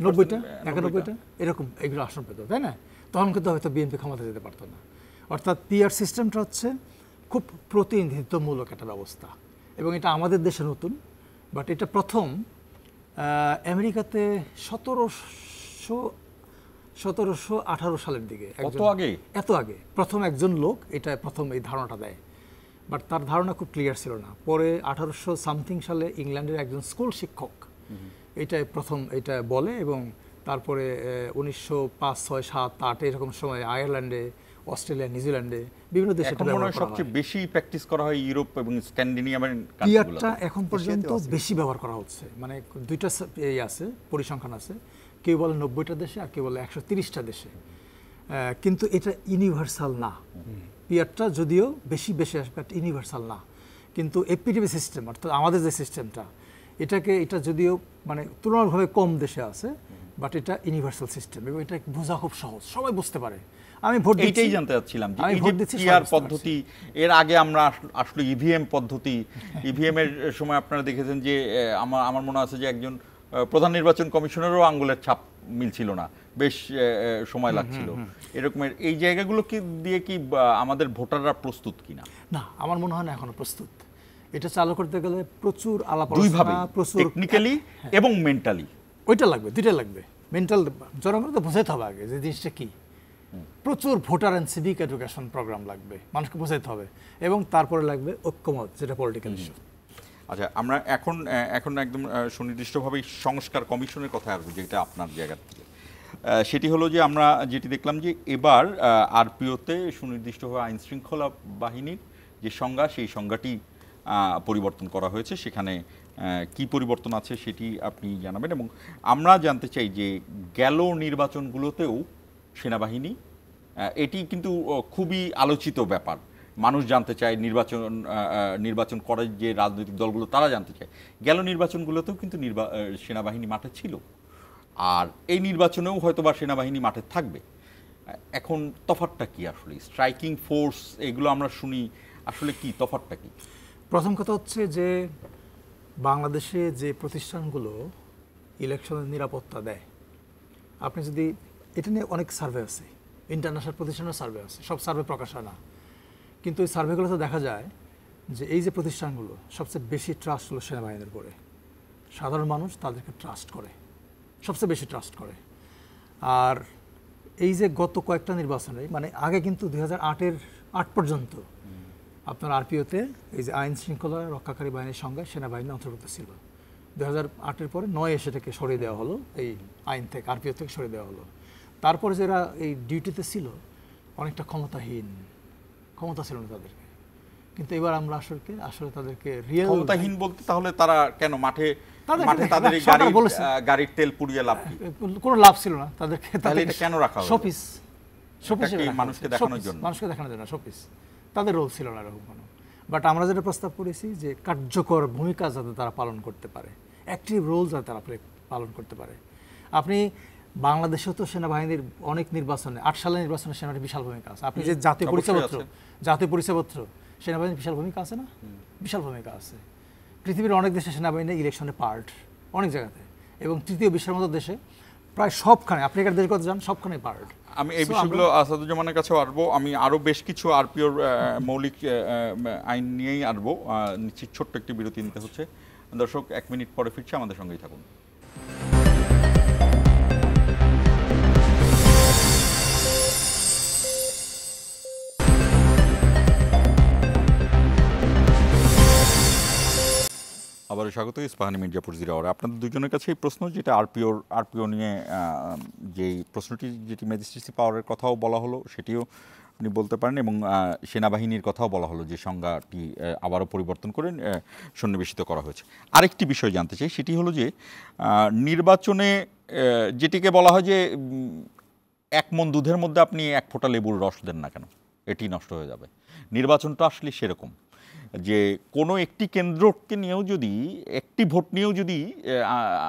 90টা, 91টা, এরকম এগুলো আসন পেত, তাই না? তখন কিন্তু হয়তো বিএনপি ক্ষমতা যেতে পারতো না। অর্থাৎ পিআর সিস্টেমটা হচ্ছে খুব প্রতিনিধিত্বমূলক একটা ব্যবস্থা, এবং এটা আমাদের দেশে নতুন, বাট এটা প্রথম আমেরিকাতে 1718 সালের দিকে, এত আগে প্রথম একজন লোক এটা প্রথম এই ধারণাটা দেয়, বাট তার ধারণা খুব ক্লিয়ার ছিল না। পরে 1800 সামথিং সালে ইংল্যান্ডের একজন স্কুল শিক্ষক এটা প্রথম এটা বলে, এবং তারপরে 1905, 6, 7, 8 এরকম সময় আয়ারল্যান্ডে, অস্ট্রেলিয়া, নিউজিল্যান্ডে বিভিন্ন দেশে এখন মনে হয় সবচেয়ে বেশি প্র্যাকটিস করা হয় ইউরোপ এবং স্ক্যান্ডিনেভিয়ান কান্ট্রিগুলোতে। পিয়ারটা এখন পর্যন্ত বেশি ব্যবহার করা হচ্ছে, মানে দুইটা এই আছে, পরিসংখ্যান আছে, কেউ বলে 90টা দেশে আর কেউ বলে 130টা দেশে, কিন্তু এটা ইউনিভার্সাল না। পিয়ারটা যদিও বেশি আসবে, ইউনিভার্সাল না। কিন্তু এপিডিবি সিস্টেম অর্থাৎ আমাদের যে সিস্টেমটা, এটা যদিও মানে তুলনামূলকভাবে কম দেশে আছে, বাট এটা ইউনিভার্সাল সিস্টেম এবং এটা বোঝা খুব সহজ, সবাই বুঝতে পারে। আমি ভোট দিচ্ছি, এইটাই জানতে চাচ্ছিলাম যে এই যে পিআর পদ্ধতি, এর আগে আমরা আসলে ইভিএম পদ্ধতি, ইভিএম এর সময় আপনারা দেখেছেন যে আমার মনে আছে যে একজন প্রধান নির্বাচন কমিশনারও আঙ্গুলের ছাপ মিলছিল না, বেশ সময় লাগছিল। এরকমের এই জায়গাগুলো কি দিয়ে কি আমাদের ভোটাররা প্রস্তুত কিনা? না, আমার মনে হয় না এখনো প্রস্তুত। এটা চালু করতে গেলে প্রচুর আলাপ দুইভাবে, আলোচনা, প্রচুর টেকনিক্যালি এবং মেন্টালি। ওইটা লাগবে, দুইটা লাগবে। মেন্টাল জনগণ তো বোঝাতে হবে আগে যে জিনিসটা কি। প্রচুর voter and civic education programme লাগবে, মানুষকে বোঝাতে হবে, এবং তারপরে লাগবে ঐক্যমত, যেটা পলিটিক্যাল ইস্যু। আচ্ছা, আমরা এখন একদম সুনির্দিষ্টভাবে সংস্কার কমিশনের কথা আসবো, যেটা আপনার জায়গা থেকে। সেটি হলো যে আমরা যেটি দেখলাম যে এবার আরপিওতে সুনির্দিষ্টভাবে আইন শৃঙ্খলা বাহিনীর যে সংজ্ঞা, সেই সংজ্ঞাটি পরিবর্তন করা হয়েছে। সেখানে কি পরিবর্তন আছে সেটি আপনি জানাবেন। এবং আমরা জানতে চাই যে গেল নির্বাচনগুলোতেও সেনাবাহিনী, এটি কিন্তু খুবই আলোচিত ব্যাপার, মানুষ জানতে চায়, নির্বাচন করে যে রাজনৈতিক দলগুলো তারা জানতে চায়, গেল নির্বাচনগুলোতেও কিন্তু সেনাবাহিনী মাঠে ছিল, আর এই নির্বাচনেও হয়তোবা সেনাবাহিনী মাঠে থাকবে। এখন তফাৎটা কি আসলে? স্ট্রাইকিং ফোর্স এগুলো আমরা শুনি, আসলে কি তফাৎটা কি? প্রথম কথা হচ্ছে যে বাংলাদেশে যে প্রতিষ্ঠানগুলো ইলেকশনের নিরাপত্তা দেয়, আপনি যদি এটা নিয়ে অনেক সার্ভে আছে, ইন্টারন্যাশনাল প্রতিষ্ঠানের সার্ভে আছে, সব সার্ভে প্রকাশ হয় না, কিন্তু এই সার্ভেগুলোতে দেখা যায় যে এই যে প্রতিষ্ঠানগুলো সবচেয়ে বেশি ট্রাস্ট হলো সেনাবাহিনীর উপরে। সাধারণ মানুষ তাদেরকে ট্রাস্ট করে, সবচেয়ে বেশি ট্রাস্ট করে। আর এই যে গত কয়েকটা নির্বাচনে, মানে আগে কিন্তু 2008 পর্যন্ত আপনার আরপিওতে এই যে আইন শৃঙ্খলা রক্ষাকারী বাহিনীর সঙ্গে সেনাবাহিনী অন্তর্ভুক্ত ছিল। 2008 পরে 9 সেটাকে সরিয়ে দেওয়া হলো, এই আইন থেকে, আরপিও থেকে সরিয়ে দেওয়া হলো। তারপরে যারা এই ডিউটিতে ছিল অনেকটা ক্ষমতা ছিল না তাদেরকে, কিন্তু এবার আমরা আসলে তাদেরকে রিয়েল ক্ষমতাহীন বলতে, তাহলে তারা কেন মাঠে তাদের গাড়ির তেল পুড়িয়ে লাভ কি? কোনো লাভ ছিল না তাদেরকে, তাদেরকে কেন রাখা হলো? শোপিস মানুষকে দেখানোর জন্য, শোপিস, তাদের রোল ছিল না এরকম কোনো। বাট আমরা যেটা প্রস্তাব করেছি যে কার্যকর ভূমিকা যাতে তারা পালন করতে পারে, অ্যাক্টিভ রোল যাতে তারা পালন করতে পারে। আপনি বাংলাদেশেও তো সেনাবাহিনীর অনেক নির্বাচনে, 8 সালের নির্বাচনে সেনাবাহিনীর বিশাল ভূমিকা আছে। আপনি যে জাতীয় পরিচয়পত্র, সেনাবাহিনীর বিশাল ভূমিকা আছে না? বিশাল ভূমিকা আছে। পৃথিবীর অনেক দেশে সেনাবাহিনী ইলেকশনে পার্ট, অনেক জায়গাতে, এবং তৃতীয় বিশ্বের মতো দেশে প্রায় সবখানে, আফ্রিকার দেশ যান সবখানে পার্ট। আমি এই বিষয়গুলো আসাদুজ্জামানের কাছেও আসবো। আমি আরও বেশ কিছু আরপিওর মৌলিক আইন নিয়েই আসবো। নিশ্চিত ছোট্ট একটি বিরতি নিতে হচ্ছে। দর্শক, 1 মিনিট পরে ফিরছি, আমাদের সঙ্গেই থাকুন। আবারও স্বাগত ইস্পাহানি মির্জাপুর জিরাওয়ারে। আপনাদের দুজনের কাছে এই প্রশ্ন, যেটা আরপিও নিয়ে যেই প্রশ্নটি, যেটি ম্যাজিস্ট্রেসি পাওয়ারের কথাও বলা হলো, সেটিও আপনি বলতে পারেন, এবং সেনাবাহিনীর কথাও বলা হলো যে সংজ্ঞাটি আবারও পরিবর্তন করে সন্নিবেশিত করা হয়েছে। আরেকটি বিষয় জানতে চাই, সেটি হলো যে নির্বাচনে যেটিকে বলা হয় যে 1 মণ দুধের মধ্যে আপনি 1 ফোঁটা লেবুর রস দেন না কেন, এটি নষ্ট হয়ে যাবে। নির্বাচনটা আসলে সেরকম, যে কোনো একটি কেন্দ্রকে নিয়েও যদি, একটি ভোট নিয়েও যদি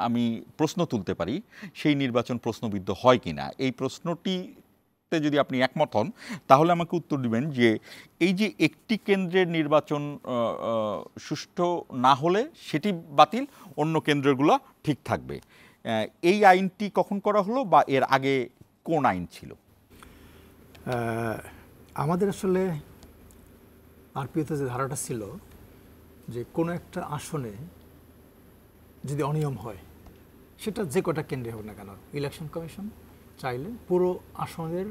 আমি প্রশ্ন তুলতে পারি, সেই নির্বাচন প্রশ্নবিদ্ধ হয় কি না, এই প্রশ্নটিতে যদি আপনি একমত হন, তাহলে আমাকে উত্তর দিবেন যে এই যে একটি কেন্দ্রের নির্বাচন সুষ্ঠু না হলে সেটি বাতিল, অন্য কেন্দ্রগুলো ঠিক থাকবে। এই আইনটি কখন করা হলো, বা এর আগে কোন আইন ছিল? আমাদের আসলে আরপিওতে যে ধারাটা ছিল যে কোনো একটা আসনে যদি অনিয়ম হয়, সেটা যে কটা কেন্দ্রে হোক না কেন, ইলেকশন কমিশন চাইলে পুরো আসনের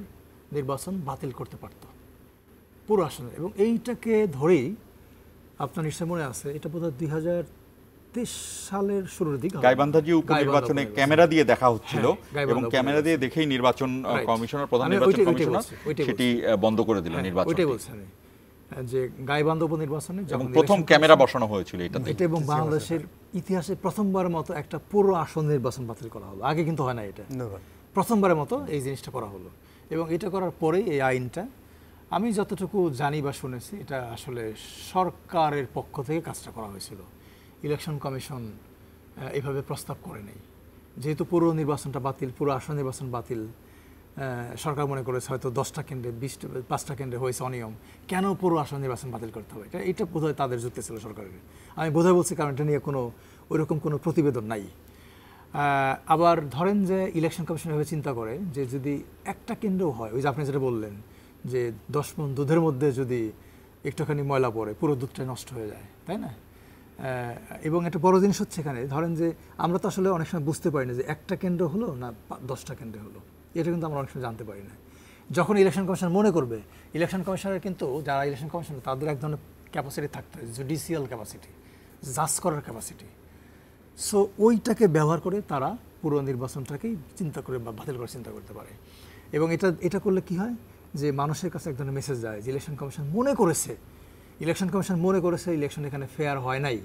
নির্বাচন বাতিল করতে পারত, পুরো আসনের। এবং এইটাকে ধরেই আপনার নিশ্চয় মনে আছে, এটা বোধহয় 2023 সালের শুরুর দিকে গাইবান্ধাজি উপনির্বাচনে ক্যামেরা দিয়ে দেখা হচ্ছিল এবং ক্যামেরা দিয়ে দেখেই নির্বাচন কমিশনার, প্রধান নির্বাচন কমিশনার সেটি বন্ধ করে দিল নির্বাচন। ওইটাই বলছেন যে গাইবান্ধা উপনির্বাচনে যখন প্রথম ক্যামেরা বসানো হয়েছিল এটা এবং বাংলাদেশের ইতিহাসে প্রথমবারের মতো একটা পুরো আসন নির্বাচন বাতিল করা হলো। আগে কিন্তু হয় না, এটা প্রথমবারের মতো এই জিনিসটা করা হলো। এবং এটা করার পরেই এই আইনটা, আমি যতটুকু জানি বা শুনেছি, এটা আসলে সরকারের পক্ষ থেকে কাজটা করা হয়েছিল। ইলেকশন কমিশন এইভাবে প্রস্তাব করে নেই, যেহেতু পুরো নির্বাচনটা বাতিল, পুরো আসন নির্বাচন বাতিল, সরকার মনে করেছে হয়তো 10টা কেন্দ্রে 5টা কেন্দ্রে হয়েছে অনিয়ম, কেন পুরো আসন নির্বাচন বাতিল করতে হবে, এটা বোধহয় তাদের যুক্তি ছিল সরকারের। আমি বোধহয় বলছি কারণ এটা নিয়ে ওইরকম কোনো প্রতিবেদন নাই। আবার ধরেন যে ইলেকশন কমিশন এভাবে চিন্তা করে যে যদি একটা কেন্দ্রও হয়, ওই যে আপনি যেটা বললেন যে 10 মণ দুধের মধ্যে যদি একটুখানি ময়লা পড়ে পুরো দুধটা নষ্ট হয়ে যায়, তাই না? এবং একটা বড় জিনিস হচ্ছে এখানে, ধরেন যে আমরা তো আসলে অনেক সময় বুঝতে পারি না যে একটা কেন্দ্র হলো না 10টা কেন্দ্রে হলো, এটা কিন্তু আমরা অনেক সময় জানতে পারি না। যখন ইলেকশন কমিশন মনে করবে, ইলেকশন কমিশনের কিন্তু যারা ইলেকশন কমিশনার তাদের এক ধরনের ক্যাপাসিটি থাকতে হয়, জুডিশিয়াল ক্যাপাসিটি, জাজ করার ক্যাপাসিটি। সো ওইটাকে ব্যবহার করে তারা পুরো নির্বাচনটাকেই চিন্তা করে বা বাতিল করে চিন্তা করতে পারে। এবং এটা করলে কি হয় যে মানুষের কাছে এক ধরনের মেসেজ যায় যে ইলেকশন কমিশন মনে করেছে ইলেকশন এখানে ফেয়ার হয় নাই,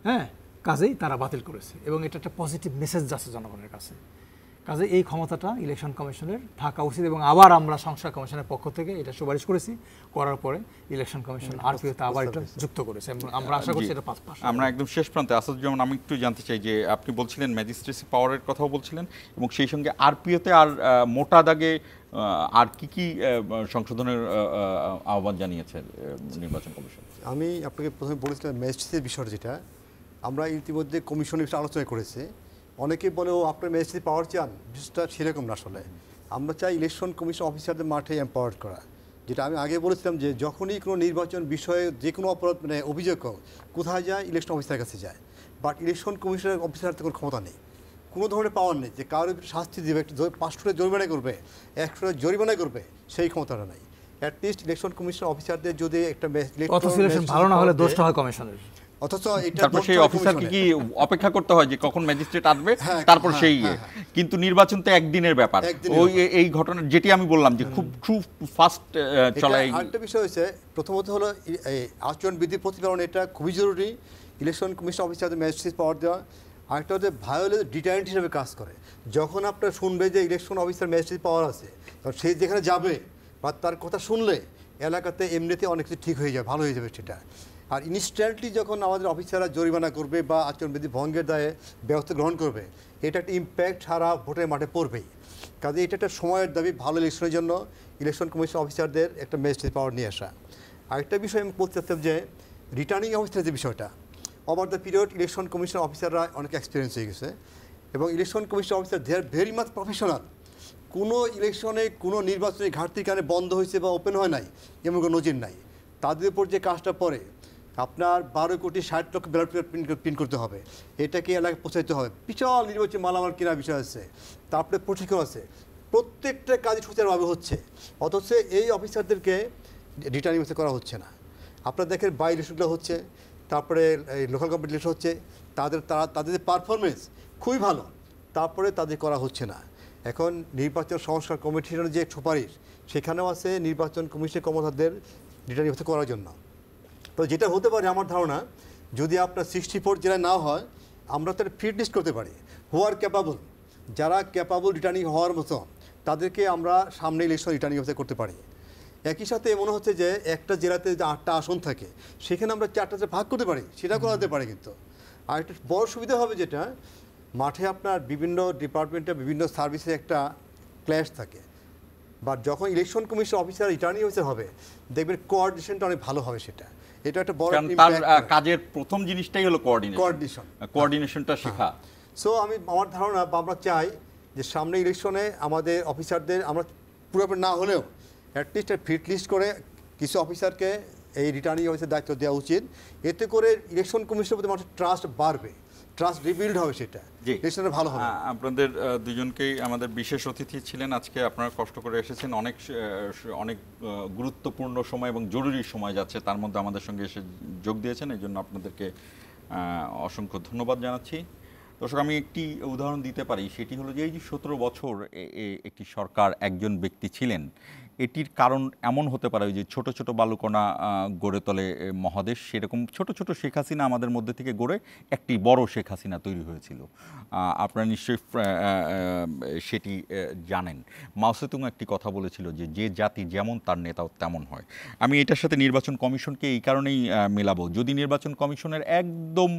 হ্যাঁ, কাজেই তারা বাতিল করেছে, এবং এটা একটা পজিটিভ মেসেজ যাচ্ছে জনগণের কাছে। কাজে এই ক্ষমতাটা ইলেকশন কমিশনের থাকা উচিত। এবং আবার আমরা সংস্কার কমিশনের পক্ষ থেকে এটা সুপারিশ করেছি, করার পরে ইলেকশন কমিশন আরপিওতে আবার এটা যুক্ত করেছে এবং আমরা আশা করছি এটা পাস। আমরা একদম শেষ প্রান্তে আসাদুজ্জামান, আমি একটু জানতে চাই যে আপনি বলছিলেন ম্যাজিস্ট্রেসি পাওয়ারের কথাও বলছিলেন এবং সেই সঙ্গে আরপিওতে আর মোটা দাগে আর কি সংশোধনের আহ্বান জানিয়েছে নির্বাচন কমিশন? আমি আপনাকে প্রথমে বলেছিলাম ম্যাজিস্ট্রেসির বিষয়, যেটা আমরা ইতিমধ্যে কমিশনের বিষয়ে আলোচনা করেছি। অনেকে বলে ও আপনার ম্যাজিস্ট্রেসি পাওয়ার চান, জিনিসটা সেরকম না। আসলে আমরা চাই ইলেকশন কমিশন অফিসারদের মাঠে এম্পাওয়ার করা, যেটা আমি আগে বলেছিলাম যে যখনই কোনো নির্বাচন বিষয়ে যে কোনো অপরাধ অভিযোগ কোথায় যায়, ইলেকশন অফিসারের কাছে যায়। বাট ইলেকশন কমিশনের অফিসারের কোনো ক্ষমতা নেই, কোনো ধরনের পাওয়ার নেই যে কারোর শাস্তি দেবে, 500 জরিমানা করবে, 100 জরিমানা করবে, সেই ক্ষমতাটা নাই। অ্যাটলিস্ট ইলেকশন কমিশন অফিসারদের যদি একটা ভালো না হলে দোষটা হয় কমিশনের, অথচ তারপর সেই অফিসারকে কি অপেক্ষা করতে হয় যে কখন ম্যাজিস্ট্রেট আসবে, তারপর সেই কিন্তু নির্বাচন তো একদিনের ব্যাপার। ওই এই ঘটনা যেটি আমি বললাম যে খুব ফাস্ট চলায়। আরেকটা বিষয় হচ্ছে, প্রথমত হলো আচরণবিধি প্রতিপালন, এটা খুবই জরুরি। ইলেকশন কমিশন অফিসারদের ম্যাজিস্ট্রেট পাওয়ার দেওয়া। আরেকটা হচ্ছে ভায়োলেন্স ডিটারেন্ট হিসেবে কাজ করে। যখন আপনার শুনবে যে ইলেকশন অফিসার ম্যাজিস্ট্রেট পাওয়ার আছে, কারণ সে যেখানে যাবে বা তার কথা শুনলে এলাকাতে এমনিতে অনেক কিছু ঠিক হয়ে যাবে, ভালো হয়ে যাবে সেটা। আর ইনস্ট্যান্টলি যখন আমাদের অফিসাররা জরিমানা করবে বা আচরণবিধি ভঙ্গের দায়ে ব্যবস্থা গ্রহণ করবে, এটা একটা ইম্প্যাক্ট সারা ভোটের মাঠে পড়বেই। কাজে এটা একটা সময়ের দাবি ভালো ইলেকশনের জন্য ইলেকশন কমিশন অফিসারদের একটা ম্যাজিস্ট্রেট পাওয়ার নিয়ে আসা। আরেকটা বিষয় আমি বলতে চাচ্ছিলাম যে রিটার্নিং অফিসারের যে বিষয়টা, over the period election commission অফিসাররা অনেক এক্সপিরিয়েন্স হয়ে গেছে এবং election commission officer they are very much professional. কোনো ইলেকশনে কোনো নির্বাচনী ঘাটতির কারণে বন্ধ হয়েছে বা ওপেন হয় নাই এমন কোনো নজির নাই। তাদের উপর যে কাজটা পড়ে, আপনার 12,60,00,000 ব্যালট পেপার প্রিন্ট করতে হবে, এটাকে এলাকায় পৌঁছাইতে হবে, বিশাল নির্বাচনী মালামাল কেনার বিষয় আছে, তারপরে প্রশিক্ষণ আছে, প্রত্যেকটা কাজই সুচারুভাবে হচ্ছে, অথচ এই অফিসারদেরকে রিটার্নিং করা হচ্ছে না। আপনারা দেখেন বাই ইলেকশনগুলো হচ্ছে, তারপরে এই লোকাল গভর্নমেন্ট ইলেকশন হচ্ছে, তাদের যে পারফরমেন্স খুবই ভালো, তারপরে তাদের করা হচ্ছে না। এখন নির্বাচন সংস্কার কমিটির যে সুপারিশ, সেখানেও আছে নির্বাচন কমিশনের কর্মকর্তাদের রিটার্নিং করার জন্য। তো যেটা হতে পারে আমার ধারণা, যদি আপনার 64 জেলায় না হয়, আমরা তার ফিট লিস্ট করতে পারি হু আর ক্যাপাবল, যারা ক্যাপাবল রিটার্নিং হওয়ার মতো তাদেরকে আমরা সামনে ইলেকশন রিটার্নিং অফিসার করতে পারি। একই সাথে মনে হচ্ছে যে একটা জেলাতে যে 8টা আসন থাকে, সেখানে আমরা 4টা ভাগ করতে পারি, সেটা করা যেতে পারে। কিন্তু আর একটা বড় সুবিধা হবে যেটা, মাঠে আপনার বিভিন্ন ডিপার্টমেন্টে বিভিন্ন সার্ভিসে একটা ক্ল্যাশ থাকে, বাট যখন election commission officer returning officer হবে, দেখবেন কোঅর্ডিনেশনটা অনেক ভালো হবে। সেটা এটা একটা বড় কাজের প্রথম জিনিসটাই হলো কোঅর্ডিনেশনটা শেখা। সো আমার ধারণা, আমরা চাই যে সামনে ইলেকশনে আমাদের অফিসারদের আমরা পুরোপুরি না হলেও অ্যাটলিস্ট ফিট লিস্ট করে কিছু অফিসারকে এই রিটার্নিং অফিসের দায়িত্ব দেওয়া উচিত। এতে করে ইলেকশন কমিশনের প্রতি মানুষের ট্রাস্ট বাড়বে, ট্রাস্ট রিবিল্ড হবে, সেটা ইলেকশনটা ভালো হবে। আপনাদের দুজনকেই আমাদের বিশেষ অতিথি ছিলেন আজকে, আপনারা কষ্ট করে এসেছেন, অনেক গুরুত্বপূর্ণ সময় এবং জরুরি সময় যাচ্ছে, তার মধ্যে আমাদের সঙ্গে এসে যোগ দিয়েছেন, এই জন্য আপনাদেরকে অসংখ্য ধন্যবাদ জানাচ্ছি। দর্শক, আমি একটি উদাহরণ দিতে পারি, সেটি হলো যে এই যে 17 বছর একটি সরকার একজন ব্যক্তি ছিলেন, এটির কারণ এমন হতে পারে যে ছোট ছোট বালুকণা গড়ে তোলে মহাদেশ, সেরকম ছোট ছোট শেখ হাসিনা আমাদের মধ্যে থেকে গড়ে একটি বড় শেখ হাসিনা তৈরি হয়েছিল। আপনারা নিশ্চয়ই সেটি জানেন। মাও সেতুং একটি কথা বলেছিল যে যে জাতি যেমন তার নেতাও তেমন হয়। আমি এটার সাথে নির্বাচন কমিশনকে এই কারণেই মেলাবো, যদি নির্বাচন কমিশনের একদম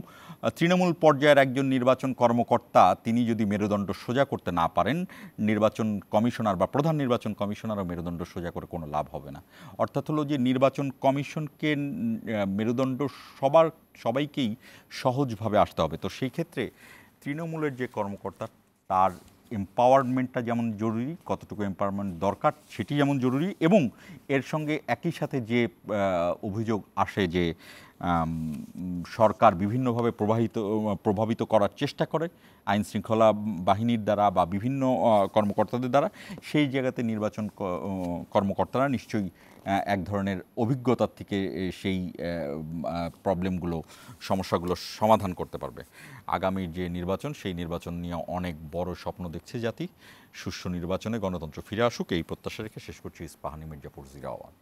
তৃণমূল পর্যায়ের একজন নির্বাচন কর্মকর্তা তিনি যদি মেরুদণ্ড সোজা করতে না পারেন, নির্বাচন কমিশনার বা প্রধান নির্বাচন কমিশনারও মেরুদণ্ড সোজা করে কোনো লাভ হবে না। অর্থাৎ হলো যে নির্বাচন কমিশনকে মেরুদণ্ড সবাইকেই সহজভাবে আসতে হবে। তো সেই ক্ষেত্রে তৃণমূলের যে কর্মকর্তা তার এম্পাওয়ারমেন্টটা যেমন জরুরি, কতটুকু এম্পাওয়ারমেন্ট দরকার সেটি যেমন জরুরি, এবং এর সঙ্গে একই সাথে যে অভিযোগ আসে যে সরকার বিভিন্নভাবে প্রভাবিত করার চেষ্টা করে আইন শৃঙ্খলা বাহিনীর দ্বারা বা বিভিন্ন কর্মকর্তাদের দ্বারা, সেই জায়গাতে নির্বাচন কর্মকর্তারা নিশ্চয়ই এক ধরনের অভিজ্ঞতার থেকে সেই প্রবলেমগুলো, সমস্যাগুলো সমাধান করতে পারবে। আগামীর যে নির্বাচন, সেই নির্বাচন নিয়ে অনেক বড় স্বপ্ন দেখছে জাতি। সুষ্ঠু নির্বাচনে গণতন্ত্র ফিরে আসুক, এই প্রত্যাশা রেখে শেষ করছি ইস্পাহানি মির্জাপুর 0 আওয়াজ।